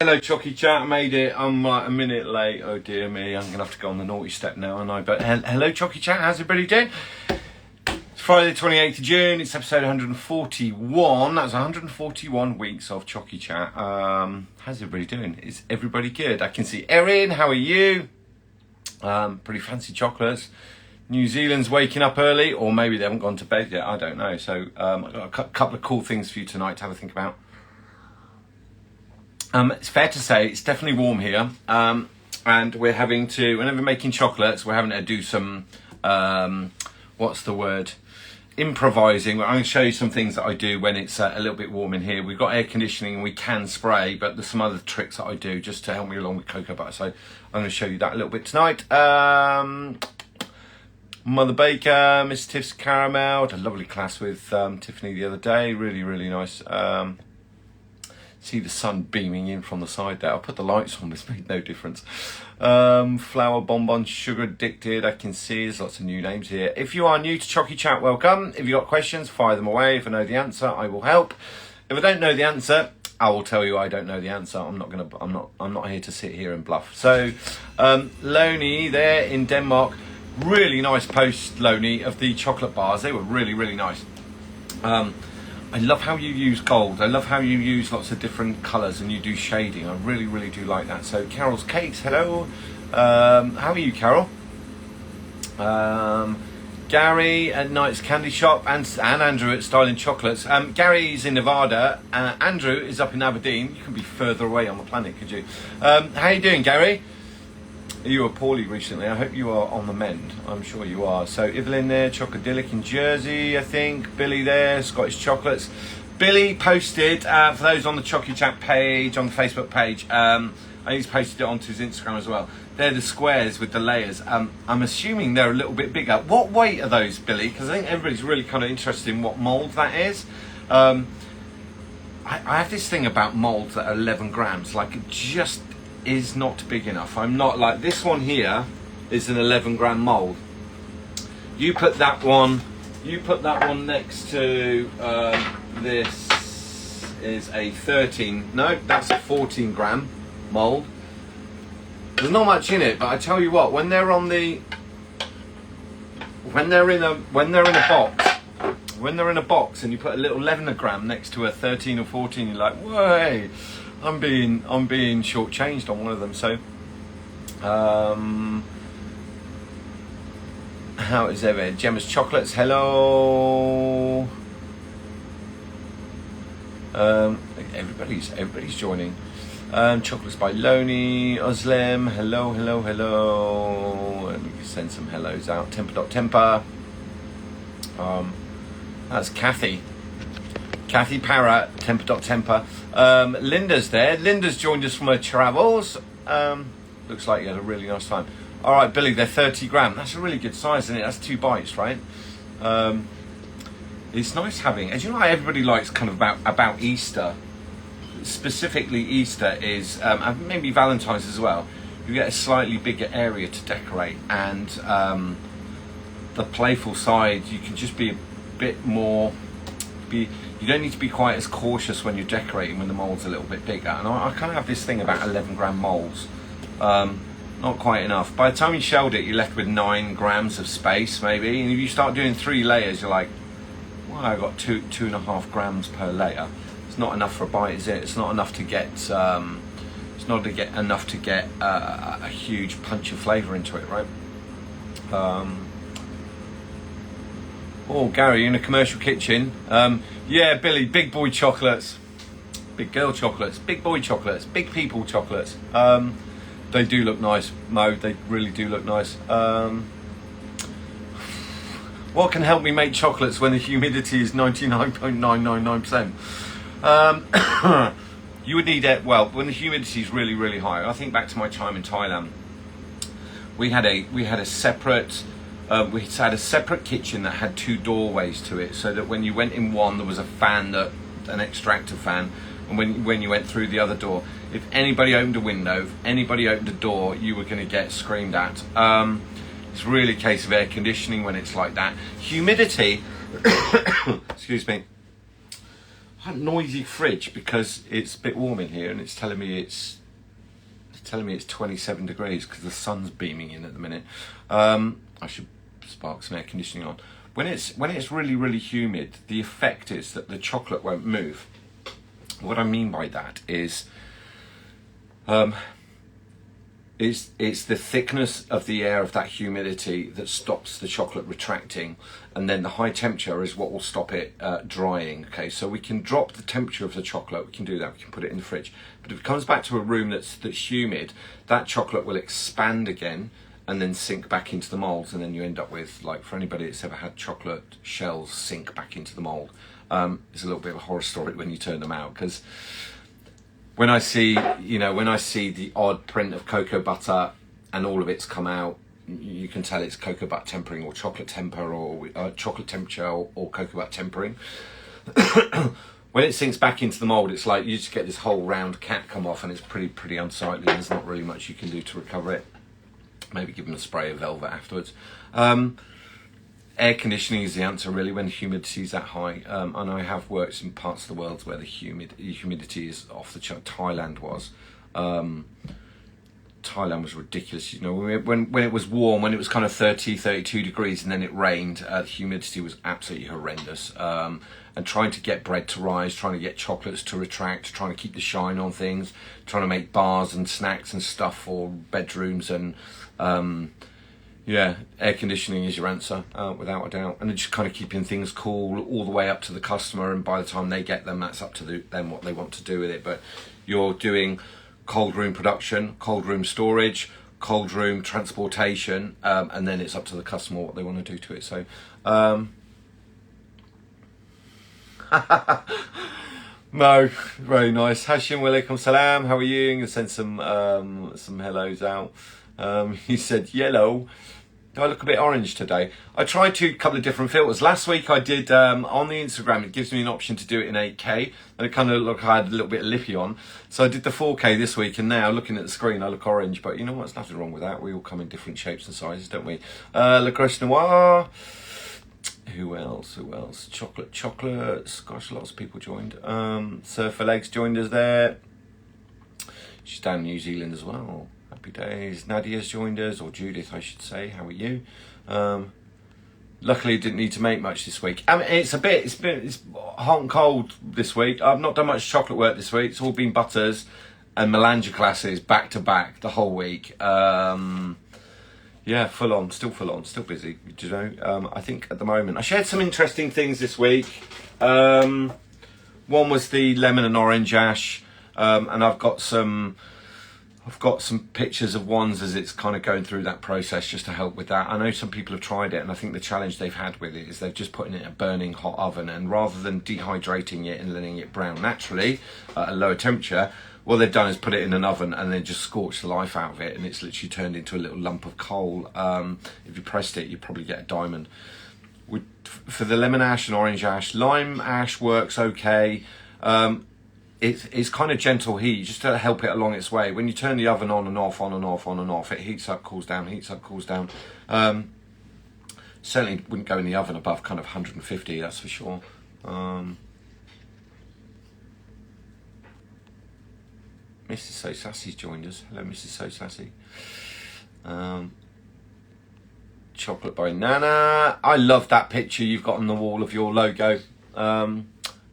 Hello Chocy chat, I made it. I'm a minute late. Oh dear me, I'm gonna have to go on the naughty step now, aren't I? But hello Chocy chat, how's everybody doing? It's Friday the 28th of June, it's episode 141. That's 141 weeks of Chocy chat. How's everybody doing? Is everybody good? I can see Erin, how are you? Pretty fancy chocolates. New Zealand's waking up early, or maybe they haven't gone to bed yet, I don't know. So I've got a couple of cool things for you tonight to have a think about. It's fair to say it's definitely warm here, and we're having to, whenever we're making chocolates, we're having to do some, improvising. I'm going to show you some things that I do when it's a little bit warm in here. We've got air conditioning and we can spray, but there's some other tricks that I do just to help me along with cocoa butter. So I'm going to show you that a little bit tonight. Mother Baker, Miss Tiff's Caramel, had a lovely class with Tiffany the other day, really nice. See the sun beaming in from the side there. I'll put the lights on, this made no difference. Flour, bonbons, sugar addicted, I can see there's lots of new names here. If you are new to Chocy Chat, welcome. If you've got questions, fire them away. If I know the answer, I will help. If I don't know the answer, I will tell you I don't know the answer. I'm not here to sit here and bluff. So, Loney there in Denmark, really nice post, Loney, of the chocolate bars. They were really nice. I love how you use gold. I love how you use lots of different colours and you do shading. I really do like that. So Carol's Cakes, hello. How are you, Carol? Gary at Knight's Candy Shop and Andrew at Styling Chocolates. Gary's in Nevada. Andrew is up in Aberdeen. You can be further away on the planet, could you? How you doing, Gary? You were poorly recently. I hope you are on the mend. I'm sure you are. So Evelyn there, Chocodilic in Jersey, I think. Billy there, Scottish Chocolates. Billy posted, for those on the Chocy Chat page, on the Facebook page, I think he's posted it onto his Instagram as well. They're the squares with the layers. I'm assuming they're a little bit bigger. What weight are those, Billy? Because I think everybody's really kind of interested in what mould that is. I have this thing about moulds that are 11 grams. Like, it just is not big enough. I'm not like this one here is an 11 gram mold. You put that one next to this is a 13. No, that's a 14 gram mold. There's not much in it, but I tell you what, when they're in a box and you put a little 11 gram next to a 13 or 14, you're like, whoa, I'm being shortchanged on one of them. So, how is everyone? Gemma's Chocolates, hello. Everybody's joining. Chocolates by Loney, Oslem, hello. Let me send some hellos out. Temper. That's Kathy Parrott, temper. Linda's there. Linda's joined us from her travels. Looks like you had a really nice time. All right, Billy, they're 30 gram. That's a really good size, isn't it? That's 2 bites, right? It's nice having, as you know, everybody likes kind of about Easter. Specifically, Easter is, maybe Valentine's as well. You get a slightly bigger area to decorate, and the playful side, you can just be a bit more. You don't need to be quite as cautious when you're decorating when the mold's a little bit bigger. And I kind of have this thing about 11 gram molds. Not quite enough. By the time you shelled it, you're left with 9 grams of space, maybe. And if you start doing 3 layers, you're like, well, I got 2.5 grams per layer. It's not enough for a bite, is it? It's not enough to get. It's not enough to get a huge punch of flavour into it, right? Oh, Gary, you're in a commercial kitchen. Yeah, Billy, big boy chocolates, big girl chocolates, big boy chocolates, big people chocolates. They do look nice, Mo. They really do look nice. What can help me make chocolates when the humidity is 99.999%? You would need it. Well, when the humidity is really high. I think back to my time in Thailand. We had a separate kitchen that had 2 doorways to it, so that when you went in one, there was a fan, an extractor fan, and when you went through the other door, if anybody opened a window, if anybody opened a door, you were going to get screamed at. It's really a case of air conditioning when it's like that. Humidity, excuse me. a noisy fridge because it's a bit warm in here, and it's telling me it's 27 degrees because the sun's beaming in at the minute. I should spark some air conditioning on. When it's really, really humid, the effect is that the chocolate won't move. What I mean by that is, it's the thickness of the air of that humidity that stops the chocolate retracting, and then the high temperature is what will stop it drying. Okay, so we can drop the temperature of the chocolate. We can do that. We can put it in the fridge. But if it comes back to a room that's humid, that chocolate will expand again and then sink back into the molds, and then you end up with, like, for anybody that's ever had chocolate shells sink back into the mold, it's a little bit of a horror story when you turn them out, because when I see the odd print of cocoa butter and all of it's come out, you can tell it's cocoa butter tempering or chocolate temper or chocolate temperature or cocoa butter tempering. When it sinks back into the mold, it's like you just get this whole round cat come off, and it's pretty unsightly. There's not really much you can do to recover it. Maybe give them a spray of velvet afterwards. Air conditioning is the answer, really, when the humidity is that high. And I have worked in parts of the world where the humidity is off the chart. Thailand was ridiculous. You know, when it was warm, when it was kind of 30, 32 degrees, and then it rained, the humidity was absolutely horrendous. And trying to get bread to rise, trying to get chocolates to retract, trying to keep the shine on things, trying to make bars and snacks and stuff for bedrooms, and air conditioning is your answer, without a doubt. And then just kind of keeping things cool all the way up to the customer, and by the time they get them, that's up to them what they want to do with it. But you're doing cold room production, cold room storage, cold room transportation, and then it's up to the customer what they want to do to it. So no, very nice. Hashim walaikum salam. How are you? I'm gonna send some hellos out. He said yellow. Do I look a bit orange today? I tried a couple of different filters. Last week I did on the Instagram. It gives me an option to do it in 8K, and it kind of looked like I had a little bit of lippy on. So I did the 4K this week, and now looking at the screen, I look orange. But you know what? There's nothing wrong with that. We all come in different shapes and sizes, don't we? Le Crèche Noir. Who else? Chocolates. Gosh, lots of people joined. Surfer Legs joined us there. She's down in New Zealand as well. Happy days. Nadia's joined us, or Judith, I should say. How are you? Luckily, didn't need to make much this week. I mean, it's hot and cold this week. I've not done much chocolate work this week. It's all been butters and melange classes back to back the whole week. Yeah, full on, still busy. Do you know? I think at the moment I shared some interesting things this week. One was the lemon and orange ash, and I've got some pictures of ones as it's kind of going through that process just to help with that. I know some people have tried it, and I think the challenge they've had with it is they've just put it in a burning hot oven, and rather than dehydrating it and letting it brown naturally at a lower temperature, what they've done is put it in an oven and then just scorched the life out of it, and it's literally turned into a little lump of coal. If you pressed it, you'd probably get a diamond. For the lemon ash and orange ash, lime ash works okay. It's kind of gentle heat, just to help it along its way. When you turn the oven on and off, on and off, on and off, it heats up, cools down, heats up, cools down. Certainly wouldn't go in the oven above kind of 150, that's for sure. Mrs. So Sassy's joined us. Hello, Mrs. So Sassy. Chocolate by Nana. I love that picture you've got on the wall of your logo.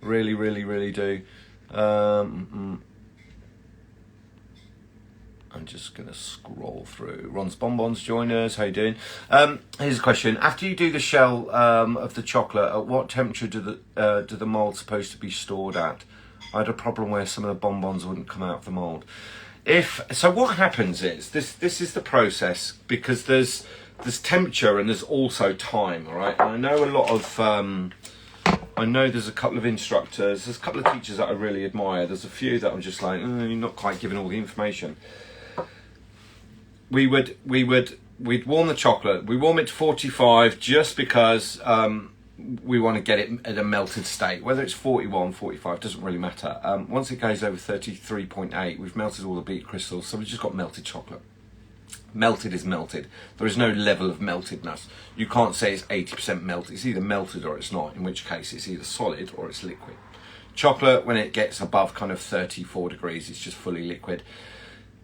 Really, really, really do. I'm just going to scroll through. Ron's Bonbons join us. How you doing? Here's a question. After you do the shell of the chocolate, at what temperature do the molds supposed to be stored at? I had a problem where some of the bonbons wouldn't come out of the mold. So what happens is, this is the process, because there's temperature and there's also time, all right? And I know a lot of, I know there's a couple of instructors, there's a couple of teachers that I really admire. There's a few that I'm just like, you're not quite giving all the information. We'd warm the chocolate. We warm it to 45 just because we want to get it at a melted state. Whether it's 41, 45, doesn't really matter. Once it goes over 33.8, we've melted all the beet crystals, so we've just got melted chocolate. Melted is melted. There is no level of meltedness. You can't say it's 80% melted. It's either melted or it's not, in which case it's either solid or it's liquid. Chocolate, when it gets above kind of 34 degrees, it's just fully liquid.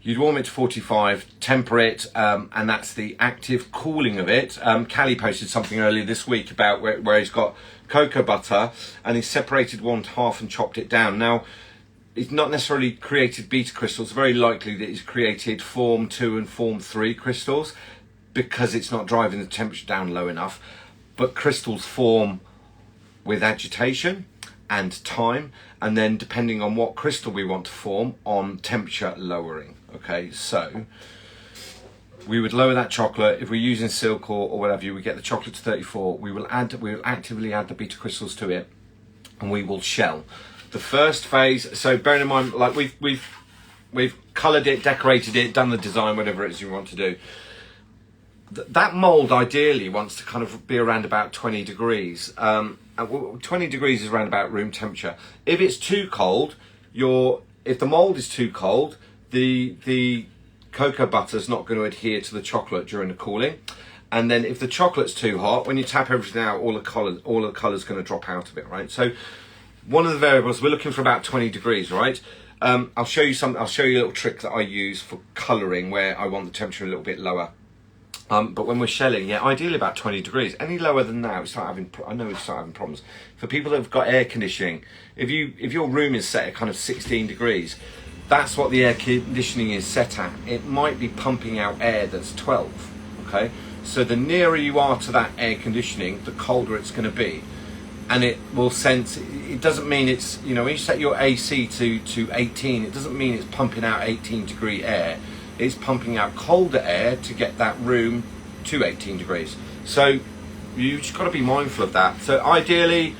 You'd warm it to 45, temper it, and that's the active cooling of it. Callie posted something earlier this week about where he's got cocoa butter and he's separated one half and chopped it down. Now, he's not necessarily created beta crystals. Very likely that he's created form 2 and form 3 crystals because it's not driving the temperature down low enough. But crystals form with agitation and time, and then depending on what crystal we want to form, on temperature lowering. Okay, so we would lower that chocolate. If we're using silk or whatever, we get the chocolate to 34. We will actively add the beta crystals to it, and we will shell. The first phase. So bearing in mind, like we've coloured it, decorated it, done the design, whatever it is you want to do. That mould ideally wants to kind of be around about 20 degrees. 20 degrees is around about room temperature. If it's too cold, if the mould is too cold, the cocoa butter is not going to adhere to the chocolate during the cooling. And then if the chocolate's too hot, when you tap everything out, all the colour's going to drop out of it, right? So one of the variables, we're looking for about 20 degrees, right? I'll show you a little trick that I use for colouring where I want the temperature a little bit lower. But when we're shelling, yeah, ideally about 20 degrees. Any lower than that, we start having problems. For people that have got air conditioning, if your room is set at kind of 16 degrees, that's what the air conditioning is set at. It might be pumping out air that's 12, okay? So the nearer you are to that air conditioning, the colder it's going to be. And it will sense, it doesn't mean it's, when you set your AC to 18, it doesn't mean it's pumping out 18 degree air. It's pumping out colder air to get that room to 18 degrees. So you've just got to be mindful of that. So ideally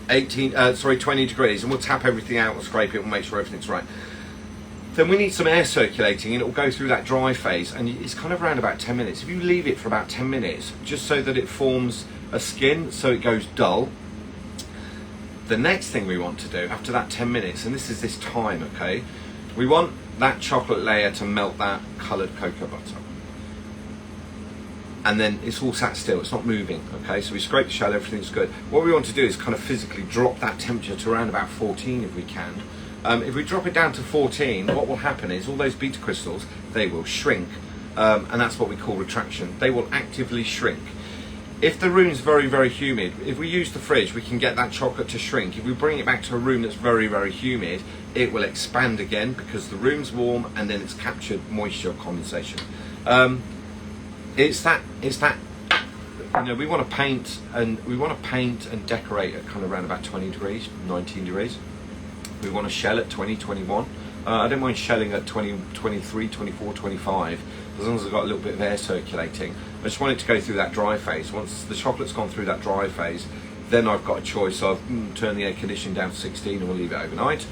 20 degrees, and we'll tap everything out, we'll scrape it, we'll make sure everything's right. Then we need some air circulating, and it will go through that dry phase, and it's kind of around about 10 minutes. If you leave it for about 10 minutes, just so that it forms a skin, so it goes dull. The next thing we want to do after that 10 minutes, and this is this time, okay, we want that chocolate layer to melt that coloured cocoa butter. And then it's all sat still, it's not moving, okay? So we scrape the shell, everything's good. What we want to do is kind of physically drop that temperature to around about 14 if we can. If we drop it down to 14, what will happen is all those beta crystals, they will shrink. And that's what we call retraction. They will actively shrink. If the room's very, very humid, if we use the fridge, we can get that chocolate to shrink. If we bring it back to a room that's very, very humid, it will expand again because the room's warm and then it's captured moisture condensation. It's that we want to paint and decorate at kind of around about 20 degrees, 19 degrees. We want to shell at 20, 21. I don't mind shelling at 20, 23, 24, 25, as long as I've got a little bit of air circulating. I just want it to go through that dry phase. Once the chocolate's gone through that dry phase, then I've got a choice of turn the air conditioning down to 16 and we'll leave it overnight.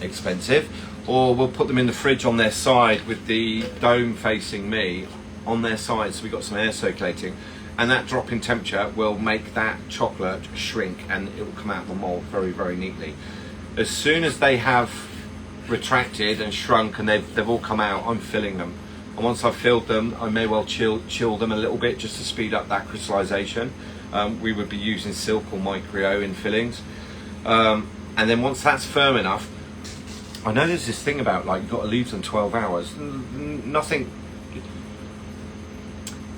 Expensive. Or we'll put them in the fridge on their side with the dome facing me on their side, so we've got some air circulating. And that drop in temperature will make that chocolate shrink and it will come out of the mould very, very neatly. As soon as they have retracted and shrunk and they've all come out, I'm filling them. And once I've filled them, I may well chill them a little bit just to speed up that crystallization. We would be using silk or micro in fillings. And then once that's firm enough, I know there's this thing about like you've got to leave them 12 hours.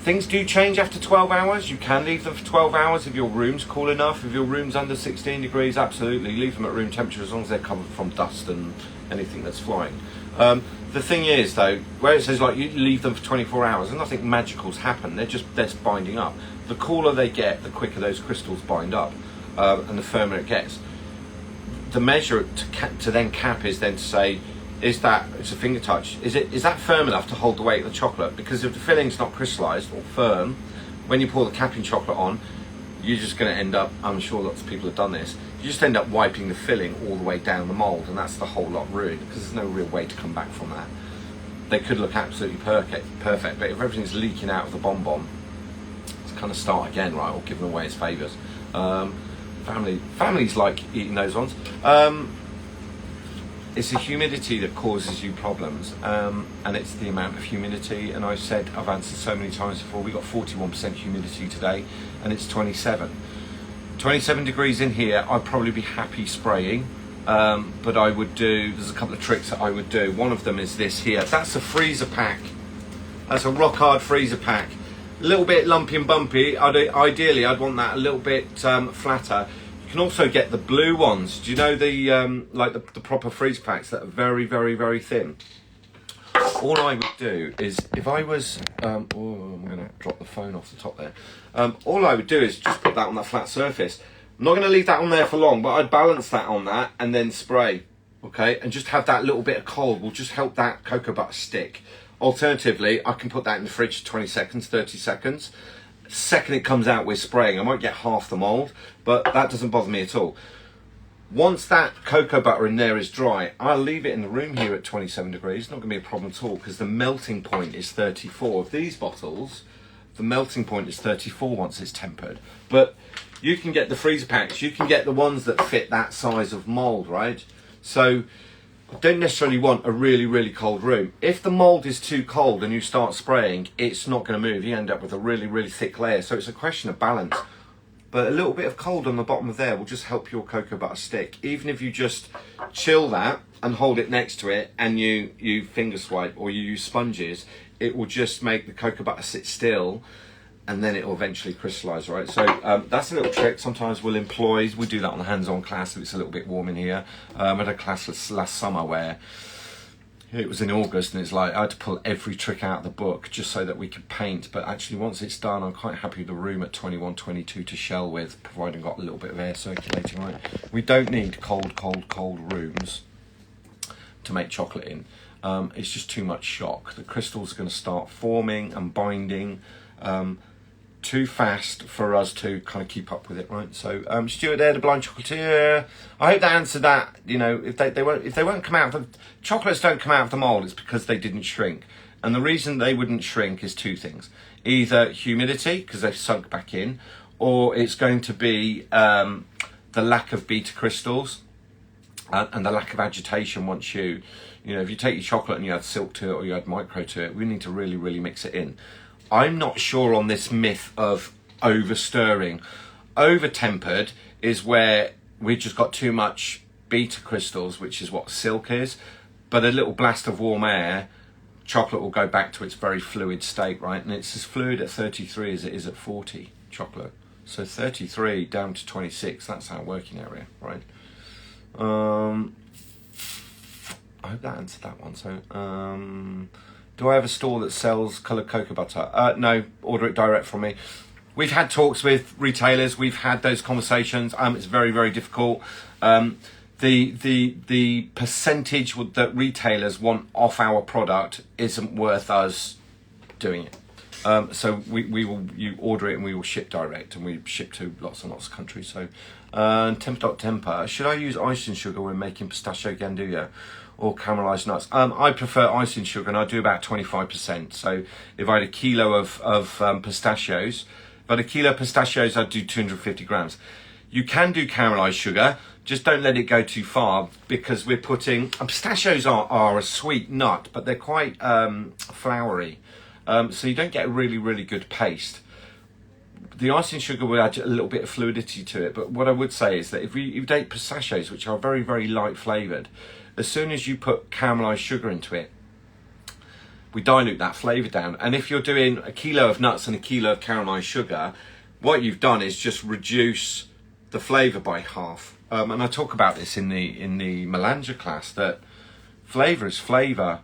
Things do change after 12 hours. You can leave them for 12 hours if your room's cool enough. If your room's under 16 degrees, absolutely leave them at room temperature as long as they're covered from dust and anything that's flying. The thing is though, where it says like you leave them for 24 hours and nothing magical's happen, they're binding up. The cooler they get, the quicker those crystals bind up, and the firmer it gets. The measure to then cap is then to say, it's a finger touch. Is that firm enough to hold the weight of the chocolate? Because if the filling's not crystallized or firm, when you pour the capping chocolate on, you're just going to end up, I'm sure lots of people have done this, you just end up wiping the filling all the way down the mould, and that's the whole lot ruined because there's no real way to come back from that. They could look absolutely perfect, but if everything's leaking out of the bonbon, it's kind of start again, right, or giving away its favours. Families like eating those ones. It's the humidity that causes you problems, and it's the amount of humidity. And I've answered so many times before, we got 41% humidity today, and it's 27. 27 degrees in here, I'd probably be happy spraying. But I would do, there's a couple of tricks that I would do. One of them is this here. That's a freezer pack. That's a rock hard freezer pack. A little bit lumpy and bumpy. Ideally, I'd want that a little bit flatter. You can also get the blue ones. Do you know the like the proper freezer packs that are very, very, very thin? All I would do is, if I was, I'm going to drop the phone off the top there. All I would do is just put that on that flat surface. I'm not going to leave that on there for long, but I'd balance that on that and then spray, okay? And just have that little bit of cold will just help that cocoa butter stick. Alternatively, I can put that in the fridge for 20 seconds, 30 seconds. Second it comes out, we're spraying. I might get half the mould, but that doesn't bother me at all. Once that cocoa butter in there is dry, I'll leave it in the room here at 27 degrees. Not going to be a problem at all because the melting point is 34. Of these bottles, the melting point is 34 once it's tempered. But you can get the freezer packs, you can get the ones that fit that size of mould, right? So I don't necessarily want a really, really cold room. If the mould is too cold and you start spraying, it's not going to move. You end up with a really, really thick layer. So it's a question of balance. But a little bit of cold on the bottom of there will just help your cocoa butter stick. Even if you just chill that and hold it next to it and you finger swipe or you use sponges, it will just make the cocoa butter sit still and then it will eventually crystallise, right? So that's a little trick. Sometimes we do that on the hands-on class if it's a little bit warm in here. I had a class last summer where it was in August and it's like I had to pull every trick out of the book just so that we could paint. But actually once it's done, I'm quite happy with the room at 21, 22 to shell with, providing got a little bit of air circulating, right? We don't need cold rooms to make chocolate in. It's just too much shock. The crystals are going to start forming and binding too fast for us to kind of keep up with it, right? So Stuart there, the blind chocolatier. I hope that answered that. You know, if they won't come out of the chocolates don't come out of the mold, it's because they didn't shrink. And the reason they wouldn't shrink is two things: either humidity because they've sunk back in, or it's going to be the lack of beta crystals and the lack of agitation. Once you know, if you take your chocolate and you add silk to it or you add micro to it, we need to really, really mix it in. I'm not sure on this myth of over stirring. Over tempered is where we've just got too much beta crystals, which is what silk is. But a little blast of warm air, chocolate will go back to its very fluid state, right? And it's as fluid at 33 as it is at 40, chocolate. So 33 down to 26, that's our working area, right? I hope that answered that one. So, do I have a store that sells coloured cocoa butter? No, order it direct from me. We've had talks with retailers. We've had those conversations. It's very, very difficult. The percentage that retailers want off our product isn't worth us doing it. So you order it and we will ship direct, and we ship to lots and lots of countries. So, temper. Should I use icing sugar when making pistachio ganduja or caramelised nuts? I prefer icing sugar, and I do about 25%. So if I had a kilo of pistachios, I'd do 250 grams. You can do caramelised sugar, just don't let it go too far, because we're putting, pistachios are a sweet nut, but they're quite floury. So you don't get a really, really good paste. The icing sugar will add a little bit of fluidity to it, but what I would say is that if you take pistachios, which are very, very light flavoured, as soon as you put caramelised sugar into it, we dilute that flavour down. And if you're doing a kilo of nuts and a kilo of caramelised sugar, what you've done is just reduce the flavour by half. And I talk about this in the melange class, that flavour is flavour.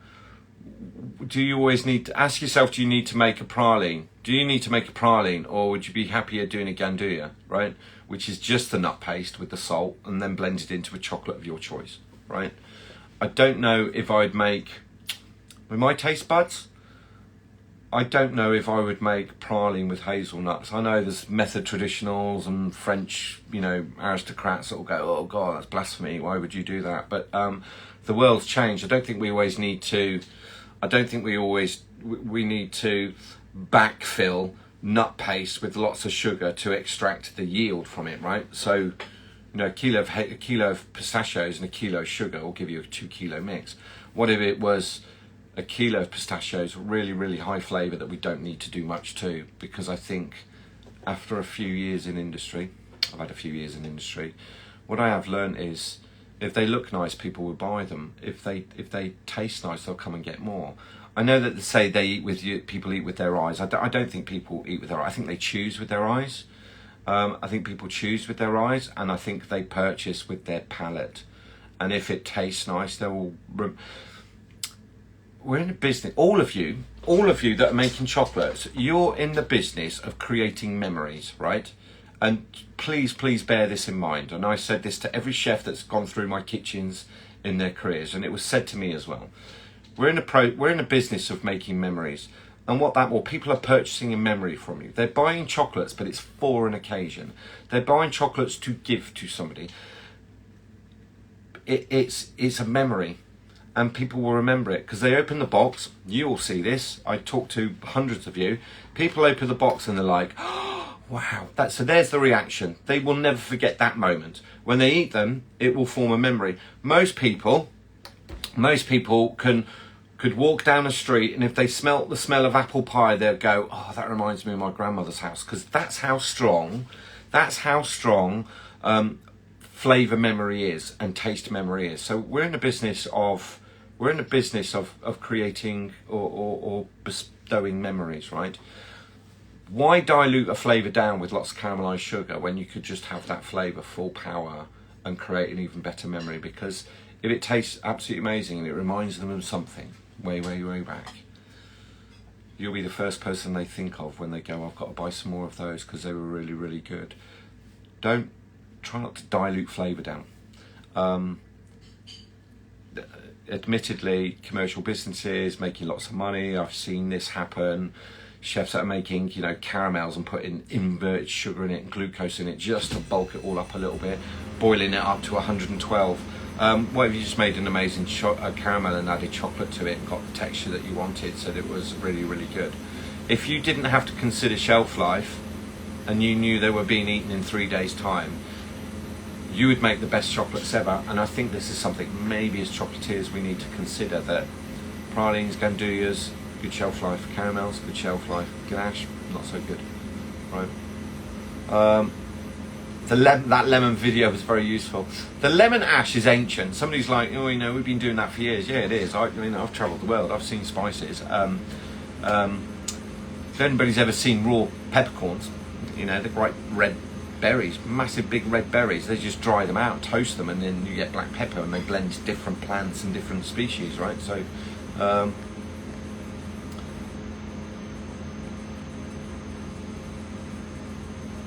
Do you always need to ask yourself, do you need to make a praline? Do you need to make a praline, or would you be happier doing a ganduja, right? Which is just the nut paste with the salt and then blended into a chocolate of your choice, right? I don't know if I'd make, with my taste buds, I don't know if I would make praline with hazelnuts. I know there's method traditionals and French, aristocrats that will go, oh God, that's blasphemy. Why would you do that? But the world's changed. I don't think we always need to, we need to backfill nut paste with lots of sugar to extract the yield from it, right? So, a kilo of pistachios and a kilo of sugar will give you a 2 kilo mix. What if it was a kilo of pistachios, really, really high flavour that we don't need to do much to? Because I think after a few years in industry, I've had a few years in the industry. What I have learned is, if they look nice, people will buy them. If they taste nice, they'll come and get more. I know that they say they eat with you, people eat with their eyes. I don't think people eat with their eyes. I think they choose with their eyes. I think people choose with their eyes, and I think they purchase with their palate. And if it tastes nice, they will. We're in a business. All of you that are making chocolates, you're in the business of creating memories, right? And please bear this in mind. And I said this to every chef that's gone through my kitchens in their careers, and it was said to me as well. We're in a business of making memories, and people are purchasing a memory from you. They're buying chocolates, but it's for an occasion. They're buying chocolates to give to somebody. It's a memory, and people will remember it because they open the box. You will see this. I talk to hundreds of you. People open the box and they're like, oh, wow. So there's the reaction. They will never forget that moment. When they eat them, it will form a memory. Most people could walk down a street, and if they smelt the smell of apple pie, they'll go, oh, that reminds me of my grandmother's house, because that's how strong flavour memory is and taste memory is. So we're in the business of creating or bestowing memories, right? Why dilute a flavour down with lots of caramelised sugar when you could just have that flavour full power and create an even better memory? Because if it tastes absolutely amazing and it reminds them of something way back, you'll be the first person they think of when they go, I've got to buy some more of those because they were really, really good. Try not to dilute flavour down. Admittedly, commercial businesses making lots of money, I've seen this happen. Chefs that are making, caramels and putting inverted sugar in it and glucose in it just to bulk it all up a little bit, boiling it up to 112. What if you just made an amazing caramel and added chocolate to it and got the texture that you wanted, so that it was really, really good? If you didn't have to consider shelf life and you knew they were being eaten in 3 days' time, you would make the best chocolates ever. And I think this is something maybe as chocolatiers we need to consider, that pralines, gandullas, good shelf life, caramels, good shelf life, ganache, not so good, right? That lemon video was very useful. The lemon ash is ancient. Somebody's like, oh, we've been doing that for years. Yeah, it is. I've travelled the world. I've seen spices. If anybody's ever seen raw peppercorns, the bright red berries, massive big red berries, they just dry them out, toast them, and then you get black pepper, and they blend different plants and different species, right? So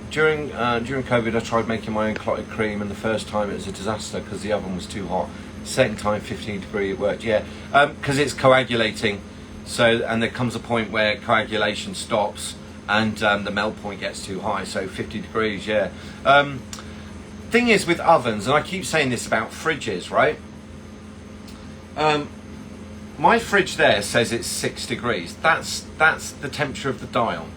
during COVID, I tried making my own clotted cream, and the first time it was a disaster because the oven was too hot. Second time, 15 degree, it worked. Yeah, because it's coagulating. So, and there comes a point where coagulation stops, and the melt point gets too high. So 50 degrees, yeah. Thing is with ovens, and I keep saying this about fridges, right? My fridge there says it's 6 degrees. That's the temperature of the dial.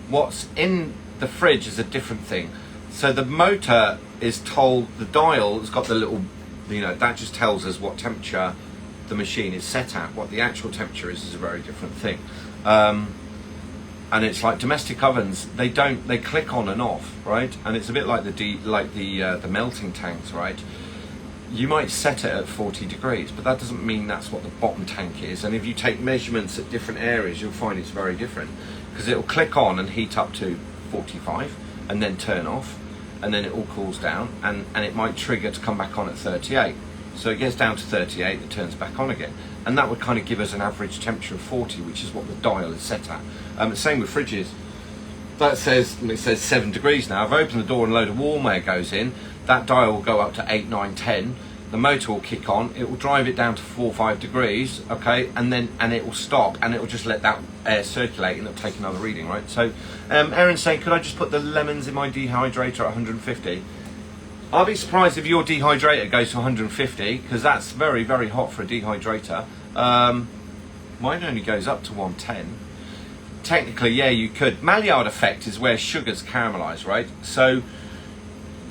What's in the fridge is a different thing. So the motor is told, the dial has got the little, that just tells us what temperature the machine is set at. What the actual temperature is a very different thing. And it's like domestic ovens, they click on and off, right? And it's a bit like the melting tanks, right? You might set it at 40 degrees, but that doesn't mean that's what the bottom tank is. And if you take measurements at different areas, you'll find it's very different, because it'll click on and heat up to 45 and then turn off, and then it all cools down, and it might trigger to come back on at 38. So it gets down to 38, it turns back on again. And that would kind of give us an average temperature of 40, which is what the dial is set at. Same with fridges. It says 7 degrees now. If I open the door and a load of warm air goes in, that dial will go up to 8, 9, 10. The motor will kick on, it will drive it down to 4 or 5 degrees, okay, and it will stop, and it will just let that air circulate, and it'll take another reading, right? So, Erin's saying, could I just put the lemons in my dehydrator at 150? I'll be surprised if your dehydrator goes to 150, because that's very, very hot for a dehydrator. Mine only goes up to 110. Technically, yeah, you could. Maillard effect is where sugars caramelize, right? So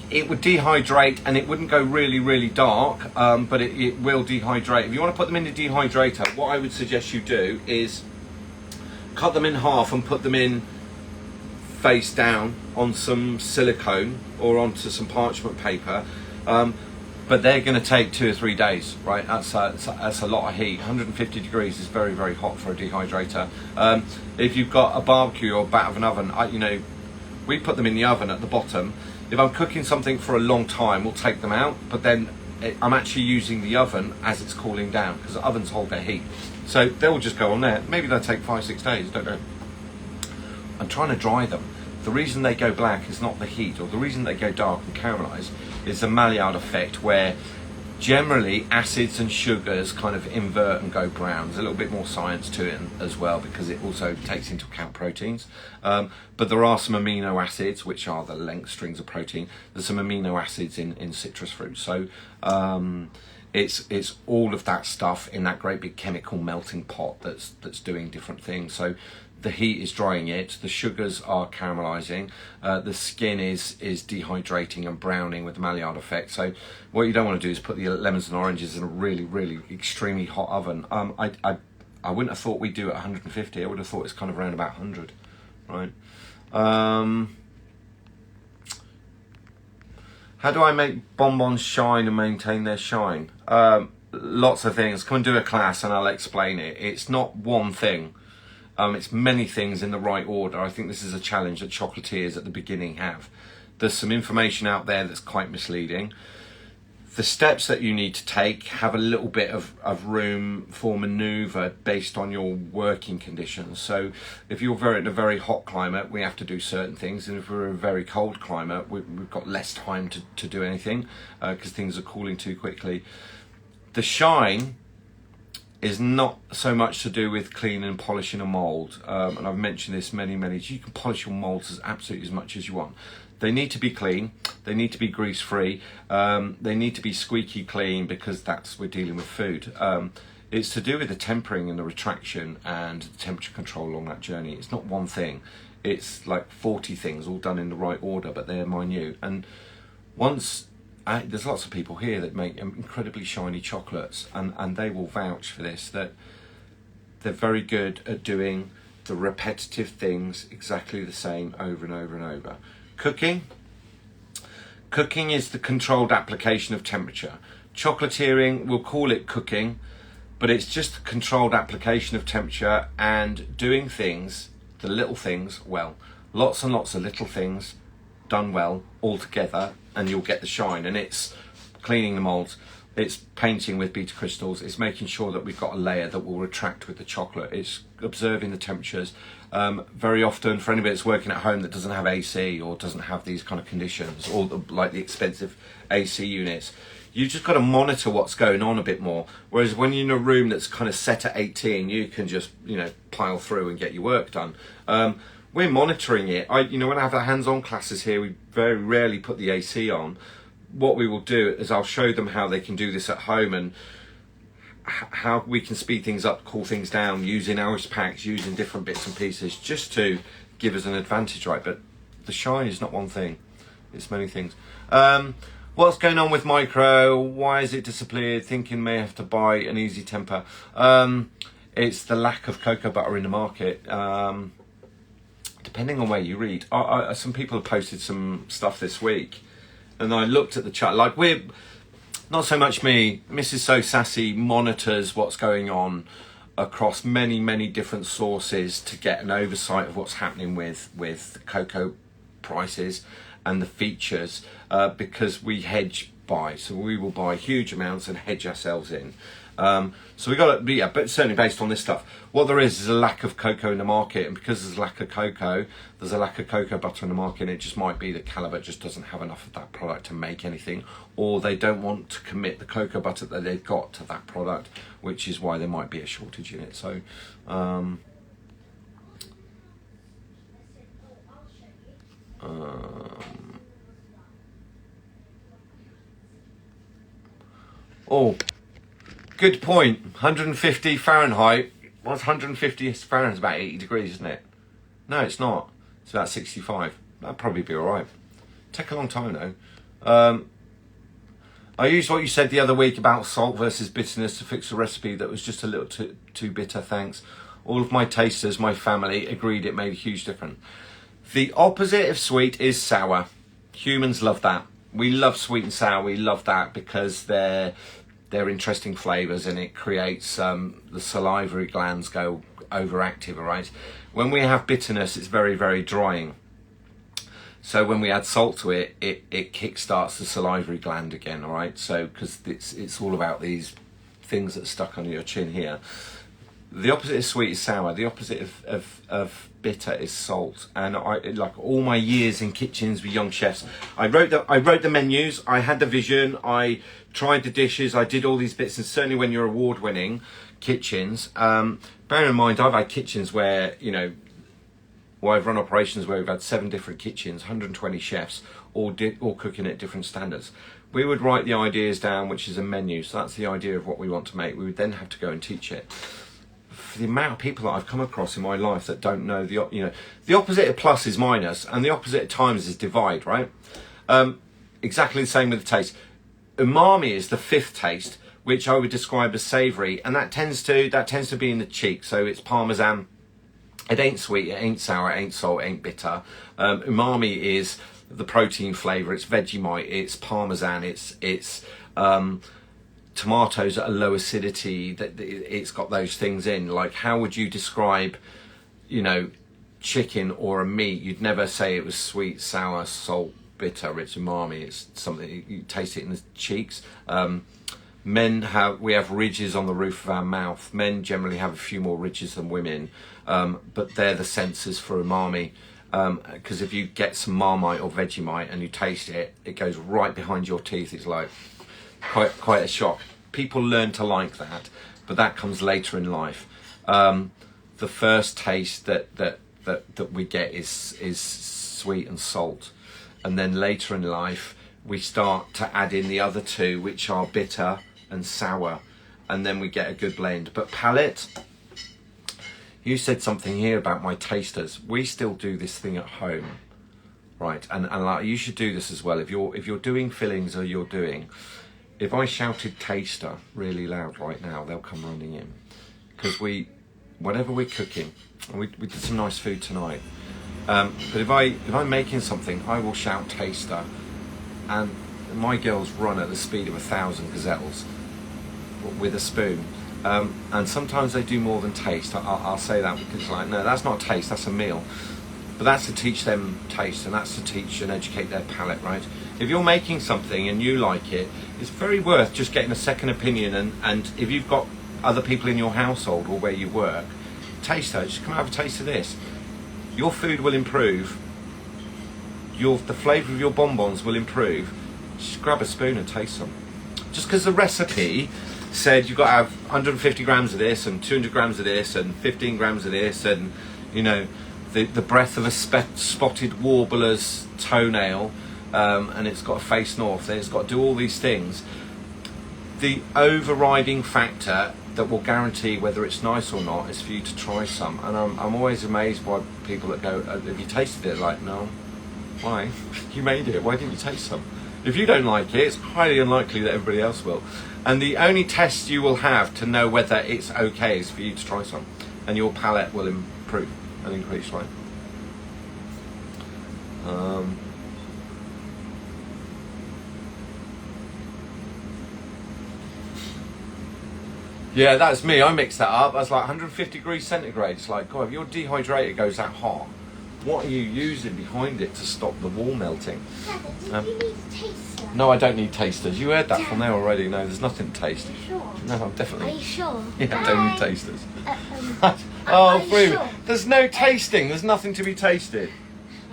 it would dehydrate, and it wouldn't go really, really dark, but it will dehydrate. If you want to put them in the dehydrator, what I would suggest you do is cut them in half and put them in face down on some silicone or onto some parchment paper. But they're going to take 2 or 3 days, right? That's a lot of heat. 150 degrees is very, very hot for a dehydrator. If you've got a barbecue or bat of an oven, we put them in the oven at the bottom. If I'm cooking something for a long time, we'll take them out, but then I'm actually using the oven as it's cooling down, because the ovens hold their heat. So they'll just go on there. Maybe they'll take 5-6 days, don't know. I'm trying to dry them. The reason they go black is not the heat, or the reason they go dark and caramelise is the Maillard effect, where generally acids and sugars kind of invert and go brown. There's a little bit more science to it as well, because it also takes into account proteins. But there are some amino acids, which are the length strings of protein. There's some amino acids in citrus fruit. So it's all of that stuff in that great big chemical melting pot that's doing different things. So the heat is drying it, the sugars are caramelizing, the skin is dehydrating and browning with the Maillard effect. So what you don't want to do is put the lemons and oranges in a really, really extremely hot oven. I wouldn't have thought we'd do it at 150. I would have thought it's kind of around about 100, right? How do I make bonbons shine and maintain their shine? Lots of things. Come and do a class and I'll explain it. It's not one thing. It's many things in the right order. I think this is a challenge that chocolatiers at the beginning have. There's some information out there that's quite misleading. The steps that you need to take have a little bit of room for manoeuvre based on your working conditions. So if you're in a very hot climate, we have to do certain things. And if we're in a very cold climate, we've got less time to do anything because things are cooling too quickly. The shine is not so much to do with cleaning and polishing a mould, and I've mentioned this many you can polish your moulds as absolutely as much as you want. They need to be clean, they need to be grease free, they need to be squeaky clean, because we're dealing with food. It's to do with the tempering and the retraction and the temperature control along that journey. It's not one thing, it's like 40 things all done in the right order, but they're minute. And there's lots of people here that make incredibly shiny chocolates, and they will vouch for this, that they're very good at doing the repetitive things exactly the same over and over and over. Cooking is the controlled application of temperature. Chocolatiering, we'll call it cooking, but it's just the controlled application of temperature and doing things, the little things, well. Lots and lots of little things done well all together, and you'll get the shine. And it's cleaning the molds, it's painting with beta crystals, it's making sure that we've got a layer that will retract with the chocolate, it's observing the temperatures. Very often, for anybody that's working at home that doesn't have AC or doesn't have these kind of conditions, or like the expensive AC units, you've just got to monitor what's going on a bit more. Whereas when you're in a room that's kind of set at 18, you can just, pile through and get your work done. We're monitoring it. When I have the hands-on classes here, we very rarely put the AC on. What we will do is I'll show them how they can do this at home, and how we can speed things up, cool things down, using ice packs, using different bits and pieces, just to give us an advantage, right? But the shine is not one thing, it's many things. What's going on with micro? Why is it disappeared? Thinking may have to buy an easy temper. It's the lack of cocoa butter in the market. Depending on where you read, some people have posted some stuff this week, and I looked at the chat. Like, we're not so much me. Mrs. So Sassy monitors what's going on across many different sources to get an oversight of what's happening with cocoa prices and the features, because we hedge buy, so we will buy huge amounts and hedge ourselves in. So we got to, but certainly based on this stuff, what there is a lack of cocoa in the market, and because there's a lack of cocoa, there's a lack of cocoa butter in the market. And it just might be that Calibut just doesn't have enough of that product to make anything, or they don't want to commit the cocoa butter that they've got to that product, which is why there might be a shortage in it. So oh, good point. 150 Fahrenheit. What's 150 Fahrenheit? It's about 80 degrees, isn't it? No, it's not. It's about 65. That'd probably be all right. Take a long time though. I used what you said the other week about salt versus bitterness to fix a recipe that was just a little too bitter. Thanks. All of my tasters, my family, agreed it made a huge difference. The opposite of sweet is sour. Humans love that. We love sweet and sour. We love that because they're interesting flavours, and it creates the salivary glands go overactive, all right? When we have bitterness, it's very, very drying. So when we add salt to it, it kick-starts the salivary gland again, all right? So, because it's all about these things that are stuck under your chin here. The opposite of sweet is sour. The opposite of bitter is salt. And like all my years in kitchens with young chefs, I wrote the menus, I had the vision, I tried the dishes, I did all these bits, and certainly when you're award-winning kitchens, bear in mind I've had kitchens where, you know, I've run operations where we've had 7 different kitchens, 120 chefs, all cooking at different standards. We would write the ideas down, which is a menu, so that's the idea of what we want to make. We would then have to go and teach it. For the amount of people that I've come across in my life that don't know the opposite of plus is minus, and the opposite of times is divide, right? Exactly the same with the taste. Umami is the 5th taste, which I would describe as savoury, and that tends to be in the cheek. So it's Parmesan. It ain't sweet, it ain't sour, it ain't salt, it ain't bitter. Umami is the protein flavour. It's Vegemite, it's Parmesan, it's tomatoes at a low acidity. That it's got those things in. Like, how would you describe, you know, chicken or a meat? You'd never say it was sweet, sour, salt, bitter. It's umami. It's something you taste it in the cheeks. We have ridges on the roof of our mouth. Men generally have a few more ridges than women, but they're the sensors for umami. Because if you get some Marmite or Vegemite and you taste it, it goes right behind your teeth. It's like quite a shock. People learn to like that, but that comes later in life. The first taste that we get is sweet and salt, and then later in life we start to add in the other 2, which are bitter and sour, and then we get a good blend. But palate, you said something here about my tasters. We still do this thing at home, right? And like, you should do this as well. If you're doing fillings, or if I shouted taster really loud right now, they'll come running in, because whatever we're cooking, and we did some nice food tonight. But if I'm making something, I will shout taster, and my girls run at the speed of 1,000 gazelles with a spoon. And sometimes they do more than taste. I'll say that because, like, no, that's not taste, that's a meal. But that's to teach them taste, and that's to teach and educate their palate, right? If you're making something and you like it, it's very worth just getting a second opinion. And if you've got other people in your household or where you work, taste it. Just come have a taste of this. Your food will improve. The flavour of your bonbons will improve. Just grab a spoon and taste some. Just because the recipe said you've got to have 150 grams of this and 200 grams of this and 15 grams of this, and, you know, the breadth of a spotted warbler's toenail, and it's got to face north, and it's got to do all these things. The overriding factor that will guarantee whether it's nice or not is for you to try some. And I'm always amazed by people that go, have you tasted it? Like, no. Why? You made it, why didn't you taste some? If you don't like it, it's highly unlikely that everybody else will. And the only test you will have to know whether it's okay is for you to try some, and your palate will improve and increase, right? Yeah, that's me. I mixed that up. That's like 150 degrees centigrade. It's like, God, if your dehydrator goes that hot, what are you using behind it to stop the wall melting? Dad, do you need a taster? No, I don't need tasters. You heard that from there already. No, there's nothing to taste. Are you sure? No, definitely. Are you sure? Yeah, I don't need tasters. Are Oh, you Flavour. sure? There's no tasting. There's nothing to be tasted.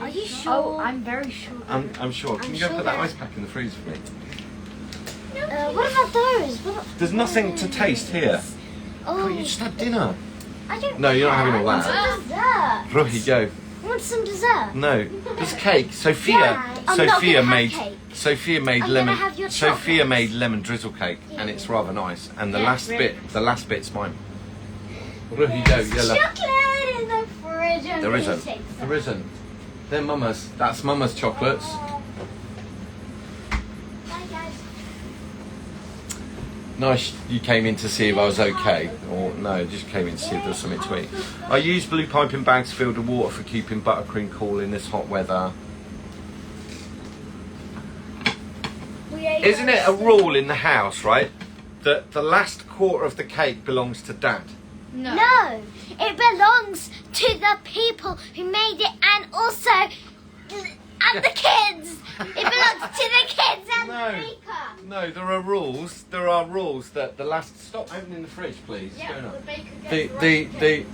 Are you sure? Oh, I'm very sure. I'm sure. Can I'm you go sure put that that- ice pack in the freezer for me? What about those? There's nothing to taste here. Oh, You just had dinner. I don't No, you're not care. having all I want that. some dessert. Right, you go. I want some dessert. No, there's cake. Sophia Dad, I'm not Sophia gonna have made cake. Sophia made I'm lemon gonna have your Sophia chocolates. made lemon drizzle cake, and it's rather nice. And the Yeah, last really. the bit's mine. Right, you go. Yeah, look. Chocolate in the fridge. I'm There gonna isn't. take some. There isn't. They're Mama's. That's Mama's chocolates. Bye, guys. Nice you came in to see if I was okay. Or no, just came in to see if there was something to eat. I use blue piping bags filled with water for keeping buttercream cool in this hot weather. Isn't it a rule in the house, right, that the last quarter of the cake belongs to Dad? No, it belongs to the people who made it and also and the kids. It belongs to the kids and the baker. No, there are rules. There are rules that the last. Stop opening the fridge, please. Yeah, What's going on? the baker gets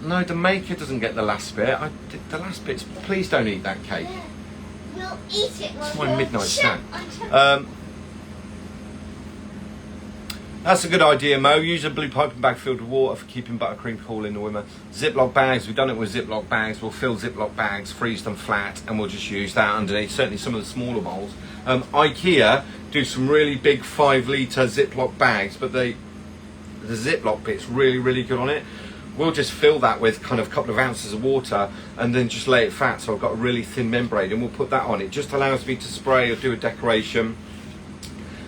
No, the maker doesn't get the last bit. The last bits. Please don't eat that cake. Yeah. We'll eat it. It's my midnight snack. I'm That's a good idea, Mo. Use a blue piping bag filled with water for keeping buttercream cool in the winter. Ziploc bags, we've done it with Ziploc bags. We'll fill Ziploc bags, freeze them flat, and we'll just use that underneath. Certainly some of the smaller bowls. IKEA do some really big 5-litre Ziploc bags, but the Ziploc bit's really, really good on it. We'll just fill that with kind of a couple of ounces of water and then just lay it flat. So I've got a really thin membrane, and we'll put that on. It just allows me to spray or do a decoration.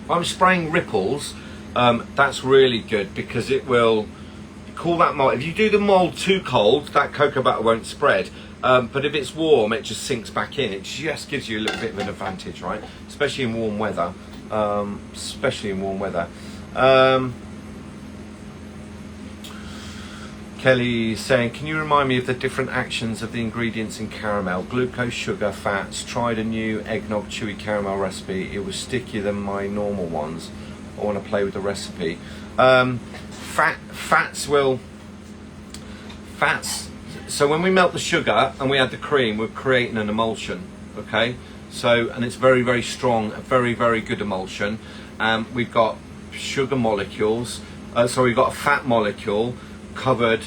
If I'm spraying ripples, that's really good because it will cool that mold. If you do the mold too cold, that cocoa butter won't spread. But if it's warm, it just sinks back in. It just gives you a little bit of an advantage, right? Especially in warm weather. Kelly's saying, can you remind me of the different actions of the ingredients in caramel? Glucose, sugar, fats. Tried a new eggnog chewy caramel recipe. It was stickier than my normal ones. I want to play with the recipe. Fats. So when we melt the sugar and we add the cream, we're creating an emulsion. Okay. So, and it's very, very strong, a very, very good emulsion. We've got sugar molecules. So we've got a fat molecule covered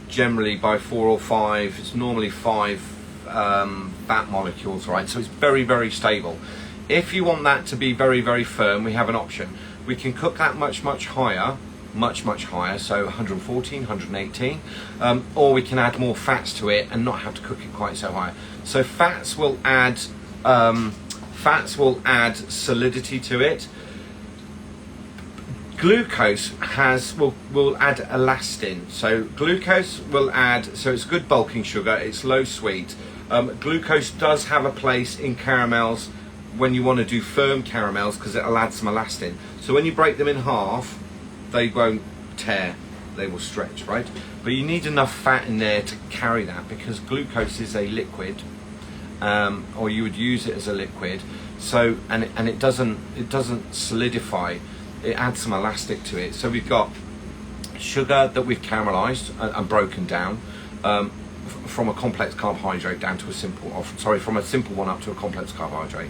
generally by 4 or 5. It's normally 5 fat molecules, right? So it's very, very stable. If you want that to be very, very firm, we have an option. We can cook that much, much higher, so 114, 118, or we can add more fats to it and not have to cook it quite so high. So fats will add solidity to it. Glucose will add elastin. So glucose will add, so it's good bulking sugar, it's low sweet. Glucose does have a place in caramels when you want to do firm caramels because it'll add some elastin. So when you break them in half, they won't tear, they will stretch, right? But you need enough fat in there to carry that because glucose is a liquid, or you would use it as a liquid. So and it doesn't solidify. It adds some elastic to it. So we've got sugar that we've caramelized and broken down from a complex carbohydrate down to a simple, from a simple one up to a complex carbohydrate.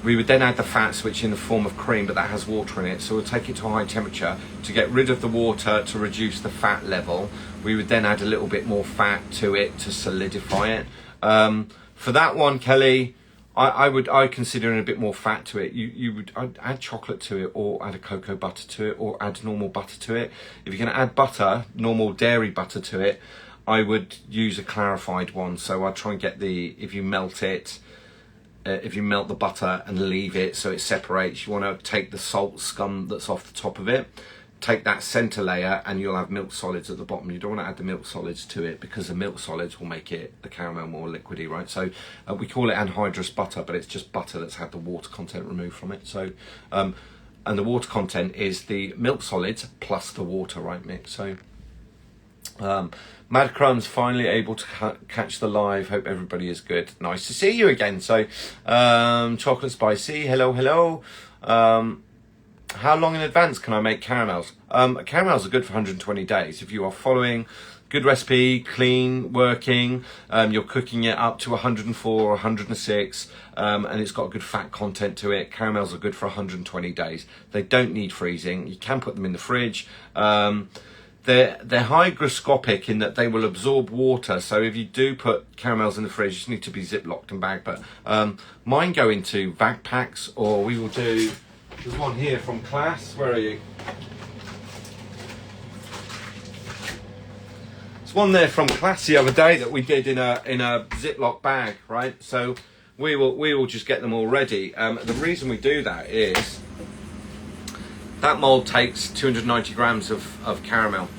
We would then add the fats, which in the form of cream, but that has water in it. So we'll take it to a high temperature to get rid of the water to reduce the fat level. We would then add a little bit more fat to it to solidify it. For that one, Kelly, I consider a bit more fat to it. I'd add chocolate to it, or add a cocoa butter to it, or add normal butter to it. If you're going to add butter, normal dairy butter to it, I would use a clarified one. So I'd try and get if you melt the butter and leave it so it separates, you want to take the salt scum that's off the top of it, take that center layer, and you'll have milk solids at the bottom. You don't want to add the milk solids to it because the milk solids will make the caramel more liquidy, right? So we call it anhydrous butter, but it's just butter that's had the water content removed from it. So and the water content is the milk solids plus the water, right, Mick? So Mad Crumb's finally able to catch the live. Hope everybody is good. Nice to see you again. So Chocolate Spicy, hello. How long in advance can I make caramels? Caramels are good for 120 days. If you are following good recipe, clean, working, you're cooking it up to 104 or 106, and it's got good fat content to it. Caramels are good for 120 days. They don't need freezing. You can put them in the fridge. They're hygroscopic in that they will absorb water. So if you do put caramels in the fridge, you just need to be ziplocked and bagged. But mine go into bag packs, or we will do. There's one here from class. Where are you? There's one there from class the other day that we did in a Ziploc bag, right? So we will just get them all ready. The reason we do that is That mould takes 290 grams of caramel.